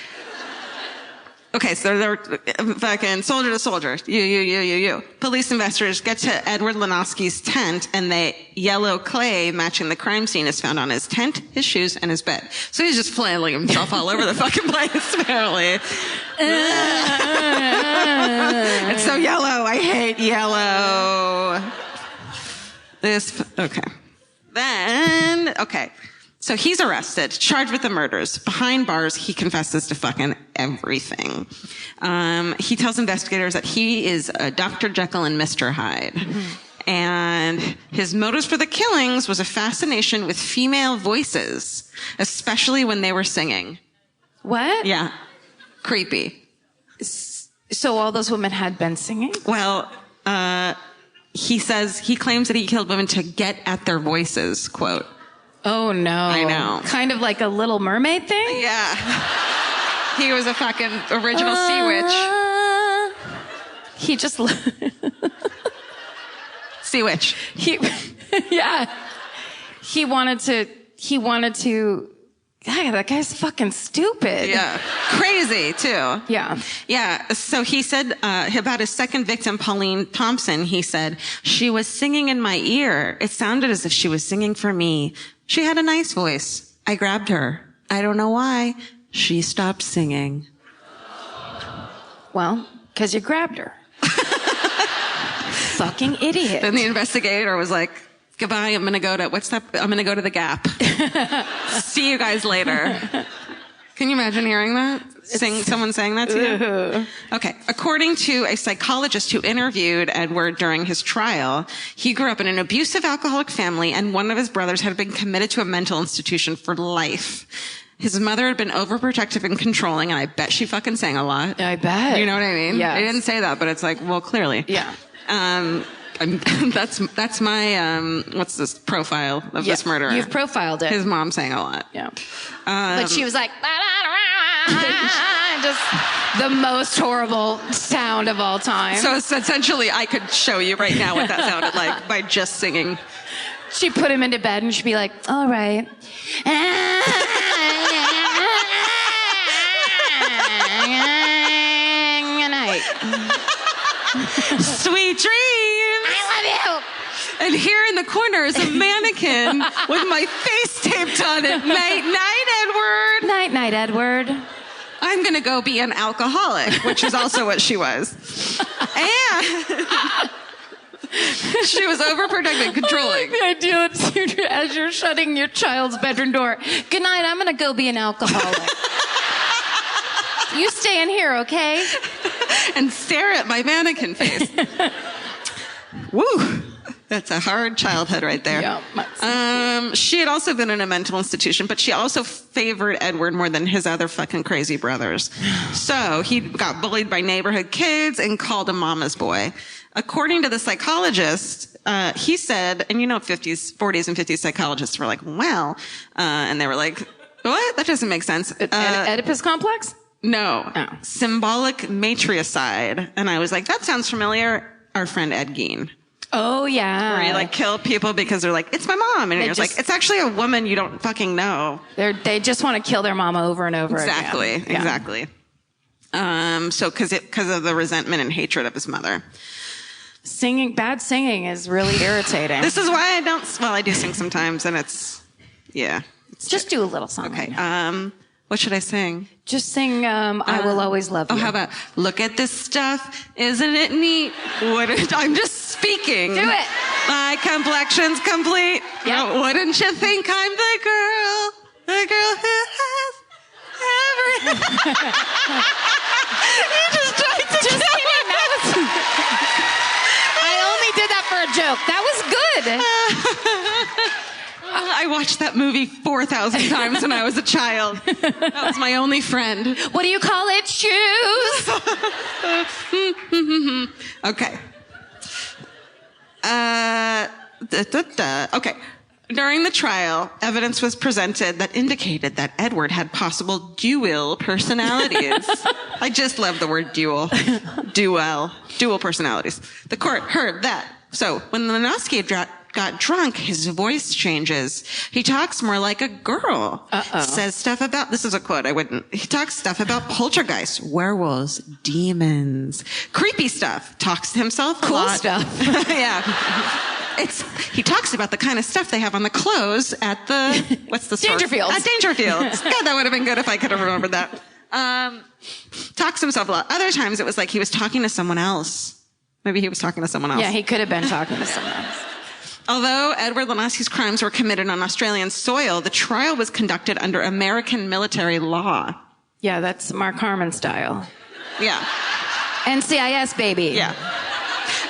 Okay, so they're fucking soldier to soldier. You. Police investigators get to Edward Lenoski's tent, and the yellow clay matching the crime scene is found on his tent, his shoes, and his bed. So he's just flailing himself all over the fucking place, apparently. It's so yellow. I hate yellow. Okay. So he's arrested, charged with the murders. Behind bars, he confesses to fucking everything. He tells investigators that he is Dr. Jekyll and Mr. Hyde. Mm-hmm. And his motives for the killings was a fascination with female voices, especially when they were singing. What? Yeah. Creepy. So all those women had been singing? Well, he claims that he killed women to get at their voices, quote. Oh, no. I know. Kind of like a Little Mermaid thing? Yeah. He was a fucking original sea witch. He just... Sea witch. Yeah. He wanted to... God, that guy's fucking stupid. Yeah. Crazy, too. Yeah. Yeah. So he said about his second victim, Pauline Thompson, he said, she was singing in my ear. It sounded as if she was singing for me. She had a nice voice. I grabbed her. I don't know why. She stopped singing. Well, because you grabbed her. Fucking idiot. Then the investigator was like, goodbye, I'm going to go to the Gap. See you guys later. Can you imagine hearing that? Someone saying that to you? Okay. According to a psychologist who interviewed Edward during his trial, he grew up in an abusive alcoholic family, and one of his brothers had been committed to a mental institution for life. His mother had been overprotective and controlling, and I bet she fucking sang a lot. I bet. You know what I mean? Yeah. I didn't say that, but it's like, well, clearly. Yeah. That's my what's this profile of this murderer? You've profiled it. His mom sang a lot. Yeah. But she was like, just the most horrible sound of all time. So essentially, I could show you right now what that sounded like by just singing. She'd put him into bed and she'd be like, all right. Good night. Sweet dreams. I love you. And here in the corner is a mannequin with my face taped on it. Night, night, Edward. Night, night, night, Edward. I'm going to go be an alcoholic, which is also what she was. And she was overprotective, controlling. The idea that as you're shutting your child's bedroom door, good night, I'm going to go be an alcoholic. You stay in here, okay? And stare at my mannequin face. Woo! That's a hard childhood right there. Yeah, she had also been in a mental institution, but she also favored Edward more than his other fucking crazy brothers. So he got bullied by neighborhood kids and called him mama's boy. According to the psychologist, he said, and 40s and 50s psychologists were like, well, and they were like, what? That doesn't make sense. Oedipus complex? No. Oh. Symbolic matriarcide. And I was like, that sounds familiar. Our friend Ed Gein. Oh, yeah. Where you like kill people because they're like, it's my mom. And you're like, it's actually a woman you don't fucking know. They just want to kill their mama over and over Exactly. again. Exactly. So because of the resentment and hatred of his mother. Bad singing is really irritating. This is why I do sing sometimes and it's just do a little song. Okay. What should I sing? Just sing I Will Always Love You. Oh, how about, look at this stuff, isn't it neat? I'm just speaking. Do it. My complexion's complete. Yep. Oh, wouldn't you think I'm the girl who has everything? You just tried to Just kidding. I only did that for a joke. That was good. I watched that movie 4,000 times when I was a child. That was my only friend. What do you call it? Shoes? Okay. Okay. During the trial, evidence was presented that indicated that Edward had possible dual personalities. I just love the word dual. Dual personalities. The court heard that. So when Lenosky got drunk, his voice changes. He talks more like a girl. Says stuff about, this is a quote, he talks stuff about poltergeists, werewolves, demons, creepy stuff. Talks to himself a lot. Cool stuff. Yeah. He talks about the kind of stuff they have on the clothes at the, what's the store? Dangerfields. At Dangerfields. God, that would have been good if I could have remembered that. Talks to himself a lot. Other times it was like he was talking to someone else. Maybe he was talking to someone else. Yeah, he could have been talking to someone else. Although Edward Lenosky's crimes were committed on Australian soil, the trial was conducted under American military law. Yeah, that's Mark Harmon style. Yeah. NCIS, baby. Yeah.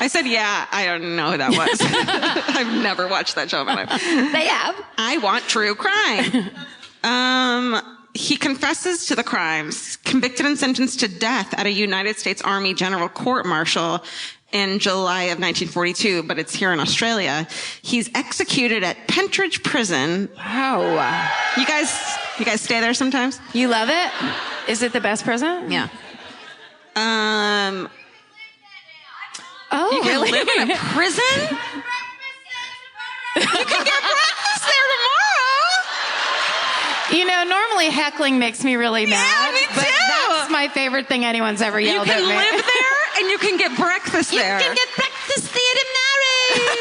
I said, yeah, I don't know who that was. I've never watched that show in my life. They have. I want true crime. He confesses to the crimes, convicted and sentenced to death at a United States Army General Court-Martial in July of 1942, but it's here in Australia. He's executed at Pentridge Prison. Wow. You guys stay there sometimes? You love it? Is it the best prison? Yeah. Oh, You can really? live in a prison? You can get breakfast there tomorrow. Normally heckling makes me really mad. Yeah, me But too. that's my favorite thing anyone's ever You yelled at can me. live there and you can get breakfast there. You can get breakfast there tomorrow.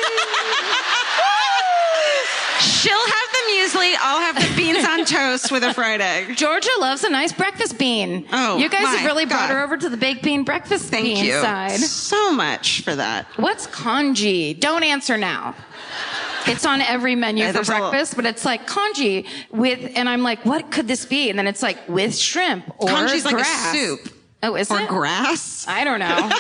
She'll have the muesli. I'll have the beans on toast with a fried egg. Georgia loves a nice breakfast bean. Oh, you guys have my really brought God. her over to the baked bean breakfast Thank bean you side. so much for that. What's congee? Don't answer now. It's on every menu for there's a lot. breakfast, but it's like congee with, and I'm like, what could this be? And then it's like with shrimp or Congee's like a grass. soup. Oh, is Or it? grass. I don't know.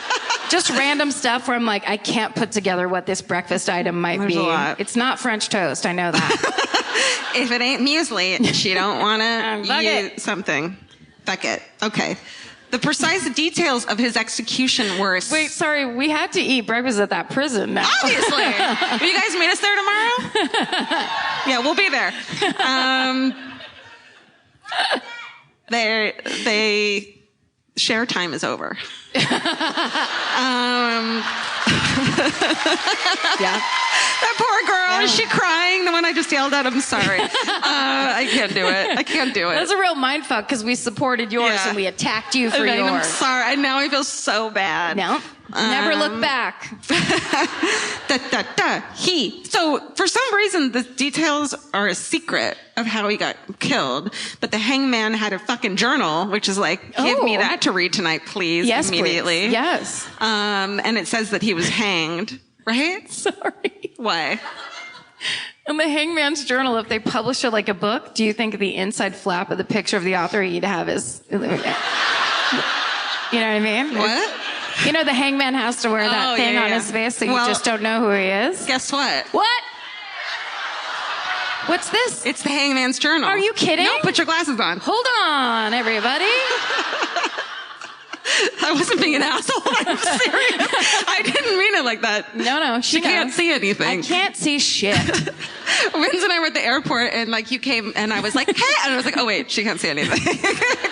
Just random stuff where I'm like, I can't put together what this breakfast item might There's be. a lot. It's not French toast. I know that. If it ain't muesli, she don't want to Fuck eat it. something. Fuck it. Okay. The precise details of his execution were... Wait, sorry. We had to eat breakfast at that prison now. Obviously. Will you guys meet us there tomorrow? Yeah, we'll be there. They share time is over. Yeah. That poor girl. Is she crying? The one I just yelled at? I'm sorry. I can't do it. I can't do it. That's a real mindfuck because we supported yours and we attacked you for yours. I'm sorry. And now I feel so bad. No. Never look back. So for some reason, the details are a secret of how he got killed. But the hangman had a fucking journal, which is like, give me that to read tonight, please. Yes, immediately. Please. Yes. And it says that he was hanged, right? Sorry. Why? In the Hangman's Journal, if they publish it like a book, do you think the inside flap of the picture of the author you'd have is... You know what I mean? What? You know, the hangman has to wear that thing on his face so you just don't know who he is? Guess what? What? What's this? It's the Hangman's Journal. Are you kidding? No, put your glasses on. Hold on, everybody. I wasn't being an asshole. I'm serious. I didn't mean it like that. No, she can't see anything. I can't see shit. Vince and I were at the airport, and like you came, and I was like, "Hey!" And I was like, "Oh wait, she can't see anything."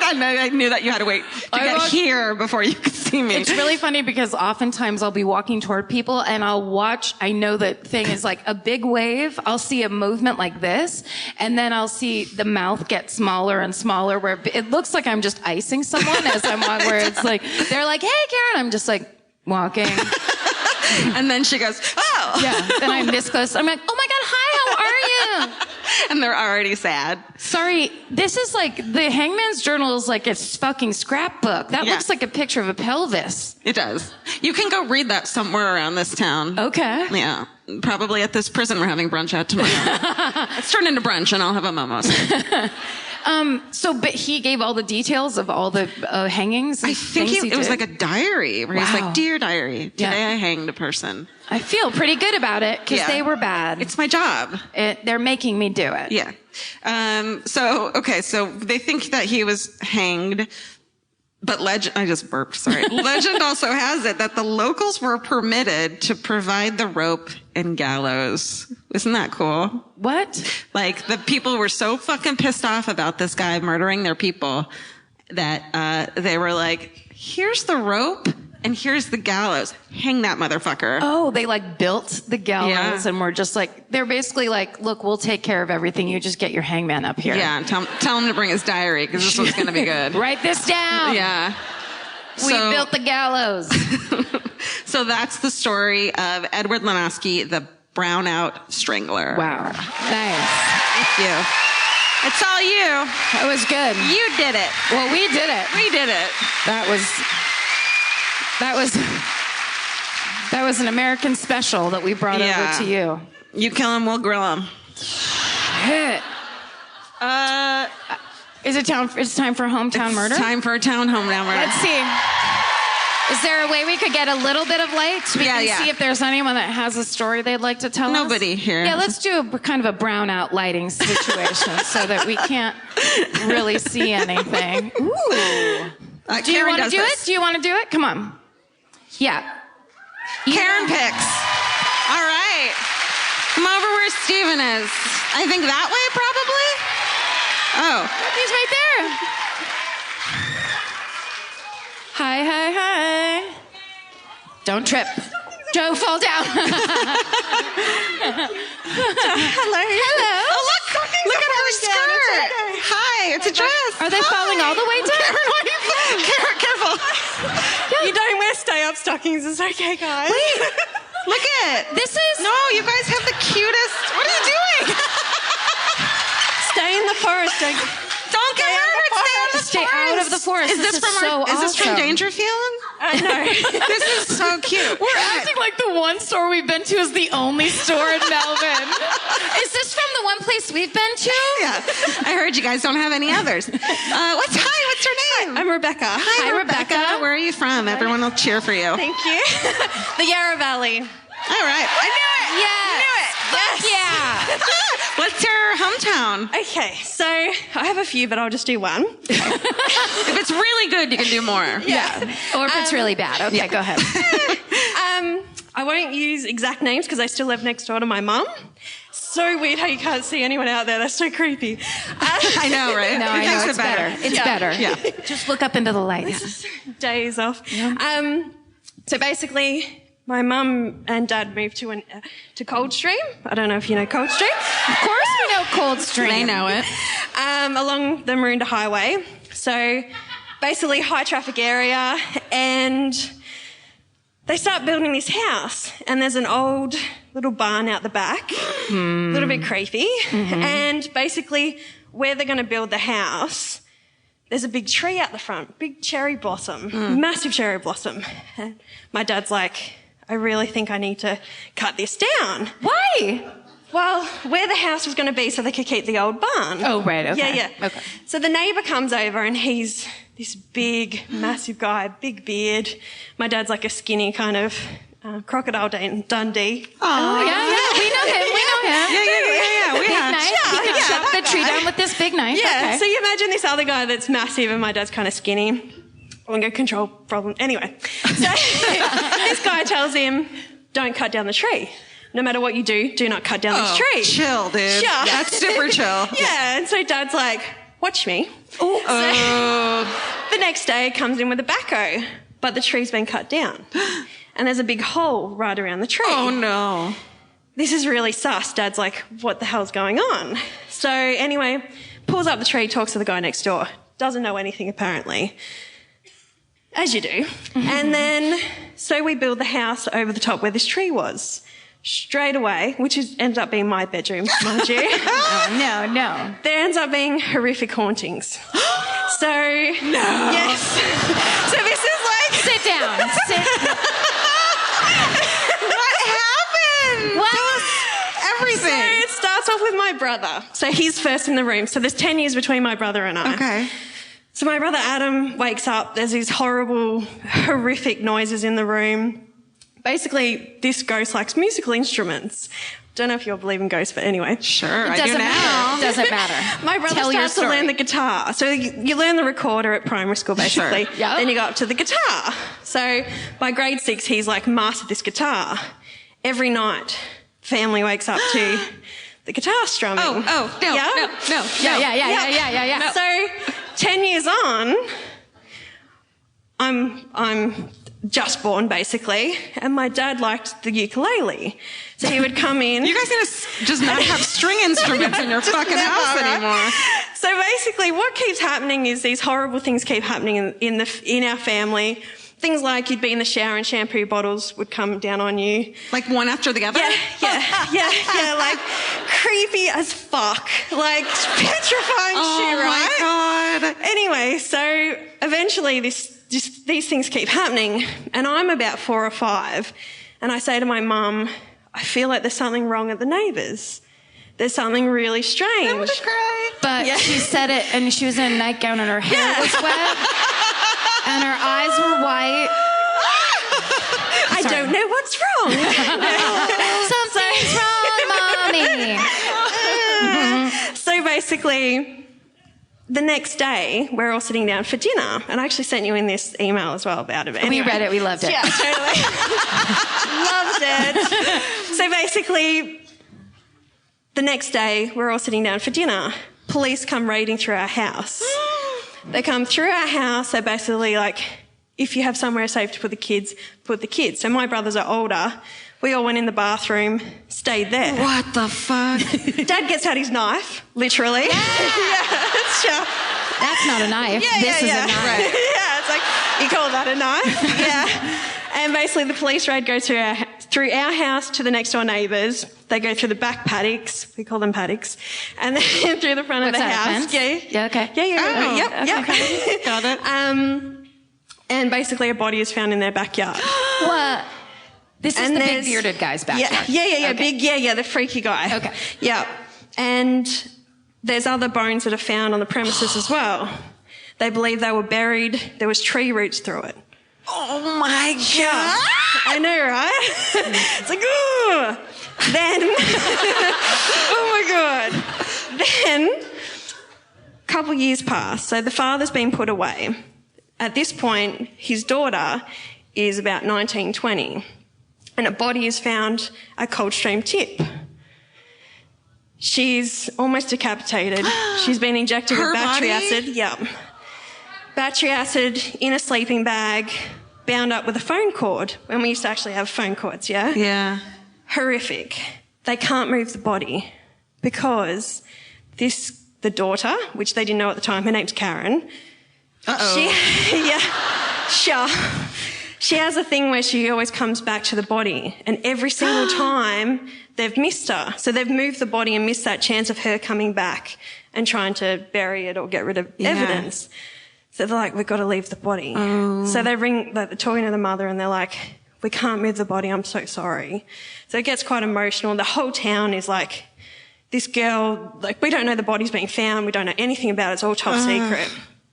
I knew that you had to wait to get here before you could see me. It's really funny because oftentimes I'll be walking toward people, and I'll watch. I know the thing is like a big wave. I'll see a movement like this, and then I'll see the mouth get smaller and smaller, where it looks like I'm just icing someone as I'm walking. Where it's like they're like, "Hey, Karen," I'm just like walking. And then she goes, "Oh." Yeah. Then I'm this close. I'm like, "Oh my God, hi, how are you?" And they're already sad. Sorry, this is like, the Hangman's Journal is like a fucking scrapbook. That looks like a picture of a pelvis. It does. You can go read that somewhere around this town. Okay. Yeah. Probably at this prison we're having brunch at tomorrow. Let's turn into brunch and I'll have a mimosa. But he gave all the details of all the hangings. I think it was like a diary where he's like, "Dear diary, today I hanged a person." I feel pretty good about it because they were bad. It's my job. They're making me do it. Yeah. So they think that he was hanged. But I just burped, sorry. Legend also has it that the locals were permitted to provide the rope and gallows. Isn't that cool? What? Like, the people were so fucking pissed off about this guy murdering their people that they were like, here's the rope and here's the gallows. Hang that motherfucker. Oh, they like built the gallows and were just like, they're basically like, look, we'll take care of everything. You just get your hangman up here. Yeah, tell him to bring his diary because this one's going to be good. Write this down. Yeah. We built the gallows. So that's the story of Edward Lanaski, the Brownout Strangler. Wow. Nice. Thank you. It's all you. It was good. You did it. Well, we did it. We did it. That was an American special that we brought over to you. You kill him, we'll grill him. Shit. It's time for hometown murder? It's time for a town hometown murder. Let's see. Is there a way we could get a little bit of light? We can see if there's anyone that has a story they'd like to tell us. Nobody here. Yeah, let's do a kind of a brownout lighting situation so that we can't really see anything. Ooh. Do you want to do it? Do you want to do it? Come on. Yeah. Karen picks. All right. Come over where Steven is. I think that way, probably? Oh. He's right there. Hi, hi, hi. Don't trip. Joe, fall down. Hello. Oh, look at her skirt. Hi, it's a dress. Are they falling all the way down? Karen, careful. You don't wear stay-up stockings. It's okay, guys. Wait. Look at. This is... No, you guys have the cutest... What are you doing? Stay in the forest. Don't get hurt. Stay out of the forest. Is this from Dangerfield? No. This is so cute. We're acting like the one store we've been to is the only store in Melbourne. Is this from the one place we've been to? Yeah. I heard you guys don't have any others. What's your name? I'm Rebecca. Hi, Rebecca. Where are you from? Everyone will cheer for you. Thank you. The Yarra Valley. All right. I knew it. Yes. I knew it. Fuck yeah. What's your hometown? Okay, so I have a few, but I'll just do one. If it's really good, you can do more. Yeah. Or if it's really bad. Okay, go ahead. I won't use exact names because I still live next door to my mum. So weird how you can't see anyone out there. That's so creepy. I know, right? No, I know. It's better. It's better. Yeah. Just look up into the light. Days off. So basically, my mum and dad moved to Coldstream. I don't know if you know Coldstream. Of course we know Coldstream. They know it. Along the Maroondah Highway. So basically high traffic area, and they start building this house, and there's an old little barn out the back, a little bit creepy, and basically where they're going to build the house, there's a big tree out the front, big cherry blossom, massive cherry blossom. And my dad's like, I really think I need to cut this down. Why? Well, where the house was going to be so they could keep the old barn. Oh, right, okay. Yeah. Okay. So the neighbour comes over and he's this big, massive guy, big beard. My dad's like a skinny kind of Crocodile Dundee. Oh, yeah. We know him. Yeah. We Big have. knife. Yeah, We can yeah, chop that the tree guy. down with this big knife. Yeah, Okay. so you imagine this other guy that's massive and my dad's kind of skinny. Longer control problem. Anyway, so this guy tells him, don't cut down the tree. No matter what you do not cut down this tree. Chill, dude. Sure. That's super chill. Yeah, and so dad's like, watch me. So the next day comes in with a backhoe, but the tree's been cut down. And there's a big hole right around the tree. Oh, no. This is really sus. Dad's like, what the hell's going on? So anyway, pulls up the tree, talks to the guy next door. Doesn't know anything apparently. As you do. And then, so we build the house over the top where this tree was. Straight away, ends up being my bedroom, mind you. Oh, no. There ends up being horrific hauntings. So, yes. So this is like... Sit down. What? Everything. So it starts off with my brother. So he's first in the room. So there's 10 years between my brother and I. Okay. So my brother Adam wakes up. There's these horrible, horrific noises in the room. Basically, this ghost likes musical instruments. Don't know if you all believe in ghosts, but anyway. Sure, I do Doesn't now. matter. Doesn't matter. My brother Tell your starts to story. learn the guitar. So you learn the recorder at primary school, basically. Sure. Yep. Then you go up to the guitar. So by grade 6, he's like mastered this guitar. Every night, family wakes up to the guitar strumming. No. Yeah. So 10 years on, I'm just born basically, and my dad liked the ukulele. So he would come in. You guys need to just not have string instruments in your fucking never, house right? anymore. So basically what keeps happening is these horrible things keep happening in our family. Things like you'd be in the shower and shampoo bottles would come down on you. Like one after the other? Yeah, like creepy as fuck. Like petrifying shit, right? Oh my God. Anyway, so eventually these things keep happening, and I'm about 4 or 5, and I say to my mum, I feel like there's something wrong at the neighbours. There's something really strange. But she said it, and she was in a nightgown, and her hair was wet, and her eyes were white. I don't know what's wrong. Something's wrong, Mommy. So basically, the next day, we're all sitting down for dinner, and I actually sent you in this email as well about it. Anyway. We read it. We loved it. Yeah, totally. Loved it. So basically, the next day, we're all sitting down for dinner. Police come raiding through our house. They come through our house. They're basically like, if you have somewhere safe to put the kids, put the kids. So my brothers are older. We all went in the bathroom, stayed there. What the fuck? Dad gets out his knife, literally. Yeah, sure. That's not a knife. This is a knife. Right. Yeah, it's like, you call that a knife? Yeah. And basically the police raid goes through our house to the next door neighbours. They go through the back paddocks. We call them paddocks. And then through the front of the What's that, a house. fence? Yeah, okay. Yeah. Yep. Okay. Got it. And basically a body is found in their backyard. What? This is And the big there's- bearded guy's backyard. Yeah. Okay. Big, the freaky guy. Okay. Yeah. And there's other bones that are found on the premises as well. They believe they were buried. There was tree roots through it. Oh my God. Yeah. I know, right? It's like, ooh. Then, oh my God. Then, a couple years pass. So the father's been put away. At this point, his daughter is about 19, 20. And a body is found at Coldstream Tip. She's almost decapitated. She's been injected with Her battery body? acid. Yeah. Battery acid in a sleeping bag. bound up with a phone cord when we used to actually have phone cords, yeah? Yeah. Horrific. They can't move the body because the daughter, which they didn't know at the time, her name's Karen. She has a thing where she always comes back to the body, and every single time they've missed her. So they've moved the body and missed that chance of her coming back and trying to bury it or get rid of evidence. So they're like, we've got to leave the body. Oh. So they ring, they're talking to the mother, and they're like, we can't move the body, I'm so sorry. So it gets quite emotional. The whole town is like, this girl, like, we don't know the body's being found, we don't know anything about it, it's all top secret.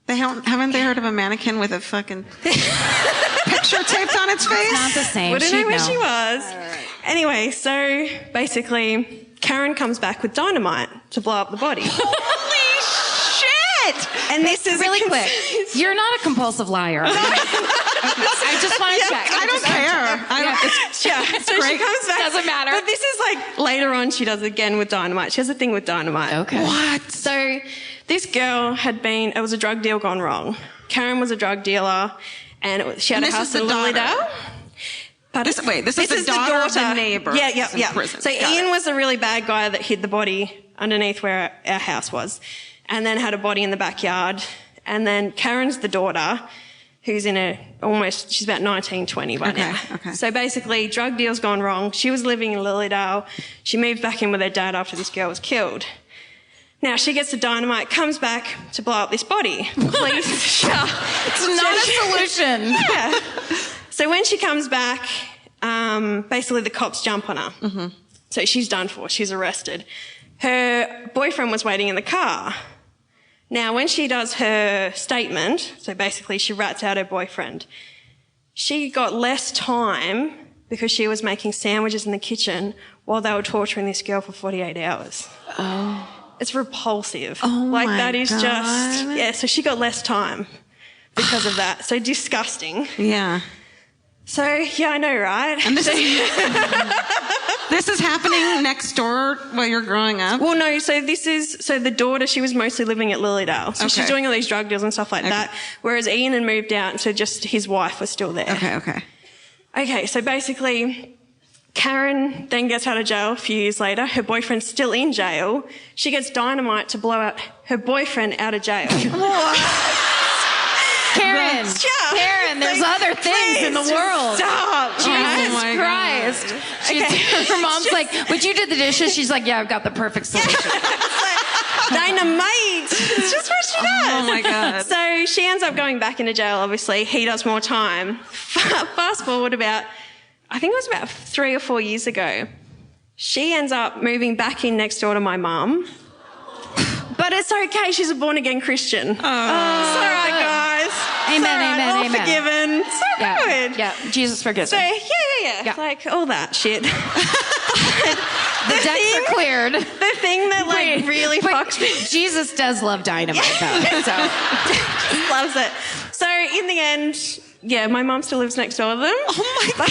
Haven't they heard of a mannequin with a fucking picture taped on its face? It's not the same. Wouldn't know where she was. Right. Anyway, so basically, Karen comes back with dynamite to blow up the body. Holy shit! And this is really quick. You're not a compulsive liar. I just want to check. I don't care. So she comes back. Doesn't matter. But this is like later on she does it again with dynamite. She has a thing with dynamite. Okay. What? So this girl it was a drug deal gone wrong. Karen was a drug dealer, and she had a house in Lilydale. This is the daughter of the neighbor. Yeah. Prison. So Ian was a really bad guy that hid the body underneath where our house was, and then had a body in the backyard. And then Karen's the daughter, who's she's about 19, 20 by now. Okay. So basically, drug deal's gone wrong. She was living in Lilydale. She moved back in with her dad after this girl was killed. Now, she gets the dynamite, comes back to blow up this body. Police. It's not a solution. Yeah. So when she comes back, basically the cops jump on her. Mm-hmm. So she's done for. She's arrested. Her boyfriend was waiting in the car. Now, when she does her statement, so basically she rats out her boyfriend, she got less time because she was making sandwiches in the kitchen while they were torturing this girl for 48 hours. Oh. It's repulsive. Oh, like, my that is God. just... so she got less time because of that. So disgusting. Yeah. So, I know, right? And this is happening next door while you're growing up? Well, no, so the daughter, she was mostly living at Lilydale. So she's doing all these drug deals and stuff like that. Whereas Ian had moved out, and so just his wife was still there. Okay, so basically, Karen then gets out of jail a few years later. Her boyfriend's still in jail. She gets dynamite to blow out her boyfriend out of jail. Karen, there's other things in the world. Stop. Jesus Christ. Her mom's like, but you did the dishes. She's like, yeah, I've got the perfect solution. Dynamite. It's just what she does. Oh, my God. So she ends up going back into jail, obviously. He does more time. Fast forward I think it was about 3 or 4 years ago. She ends up moving back in next door to my mum. But it's okay. She's a born-again Christian. It's all right, guys. Amen. All forgiven. So good. Yeah, Jesus forgives So, her. yeah. Like, all that shit. The decks are cleared. The thing that, really fucks me. Jesus does love dynamite, though. So. Loves it. So, in the end, my mum still lives next door to them. Oh, my God.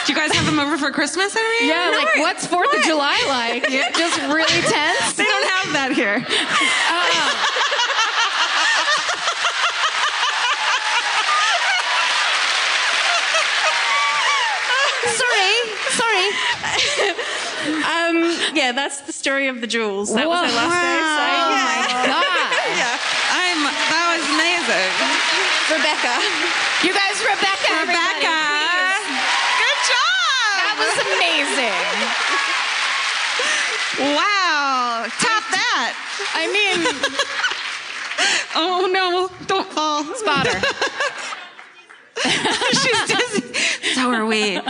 Do you guys have them over for Christmas every year? Yeah, No. what's 4th of July like? Just really tense? They don't have that here. Sorry. That's the story of the jewels. That was Whoa. her last day. So, My God. That was amazing. Rebecca. You guys, Rebecca. Everybody, please. Good job. That was amazing. Wow. Top that. I mean, Oh, no. Don't fall. spotter. She's dizzy. So are we.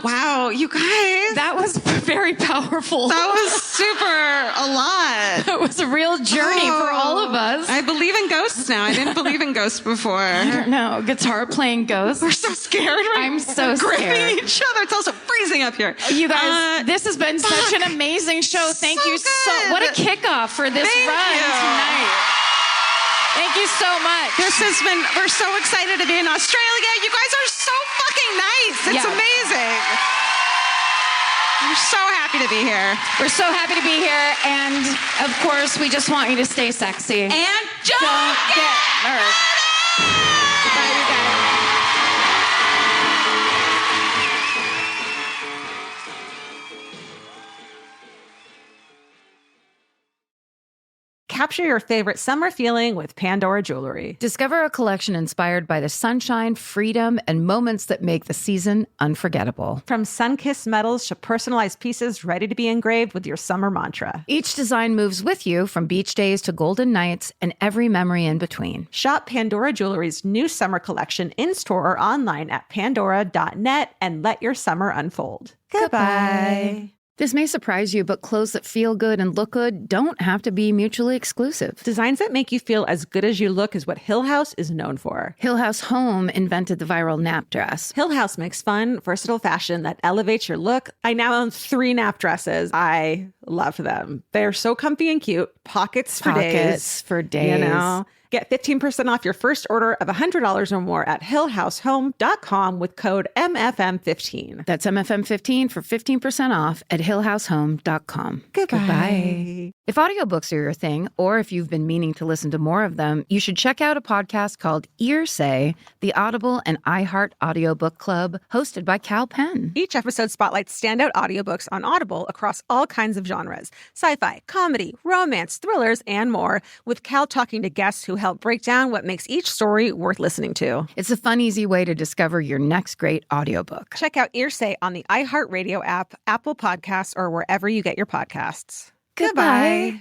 Wow, you guys. That was very powerful. That was super a lot. That was a real journey for all of us. I believe in ghosts now. I didn't believe in ghosts before. I don't know. Guitar playing ghosts. We're so scared. I'm so We're gripping scared. each other. It's also freezing up here. You guys, this has been such an amazing show. Thank So you so. good. What a kickoff for this Thank run you. tonight. Thank you so much. We're so excited to be in Australia. You guys are so fucking nice. It's amazing. We're so happy to be here. We're so happy to be here. And of course, we just want you to stay sexy. And Don't get nervous. Bye, you guys. Capture your favorite summer feeling with Pandora Jewelry. Discover a collection inspired by the sunshine, freedom, and moments that make the season unforgettable. From sun-kissed metals to personalized pieces ready to be engraved with your summer mantra. Each design moves with you from beach days to golden nights and every memory in between. Shop Pandora Jewelry's new summer collection in-store or online at pandora.net and let your summer unfold. Goodbye. This may surprise you, but clothes that feel good and look good don't have to be mutually exclusive. Designs that make you feel as good as you look is what Hill House is known for. Hill House Home invented the viral nap dress. Hill House makes fun, versatile fashion that elevates your look. I now own 3 nap dresses. I love them. They're so comfy and cute. Pockets for days. You know? Get 15% off your first order of $100 or more at hillhousehome.com with code MFM15. That's MFM15 for 15% off at hillhousehome.com. Goodbye. If audiobooks are your thing, or if you've been meaning to listen to more of them, you should check out a podcast called Earsay, the Audible and iHeart Audiobook Club, hosted by Cal Penn. Each episode spotlights standout audiobooks on Audible across all kinds of genres: sci-fi, comedy, romance, thrillers, and more, with Cal talking to guests who help break down what makes each story worth listening to. It's a fun, easy way to discover your next great audiobook. Check out Earsay on the iHeartRadio app, Apple Podcasts, or wherever you get your podcasts. Goodbye.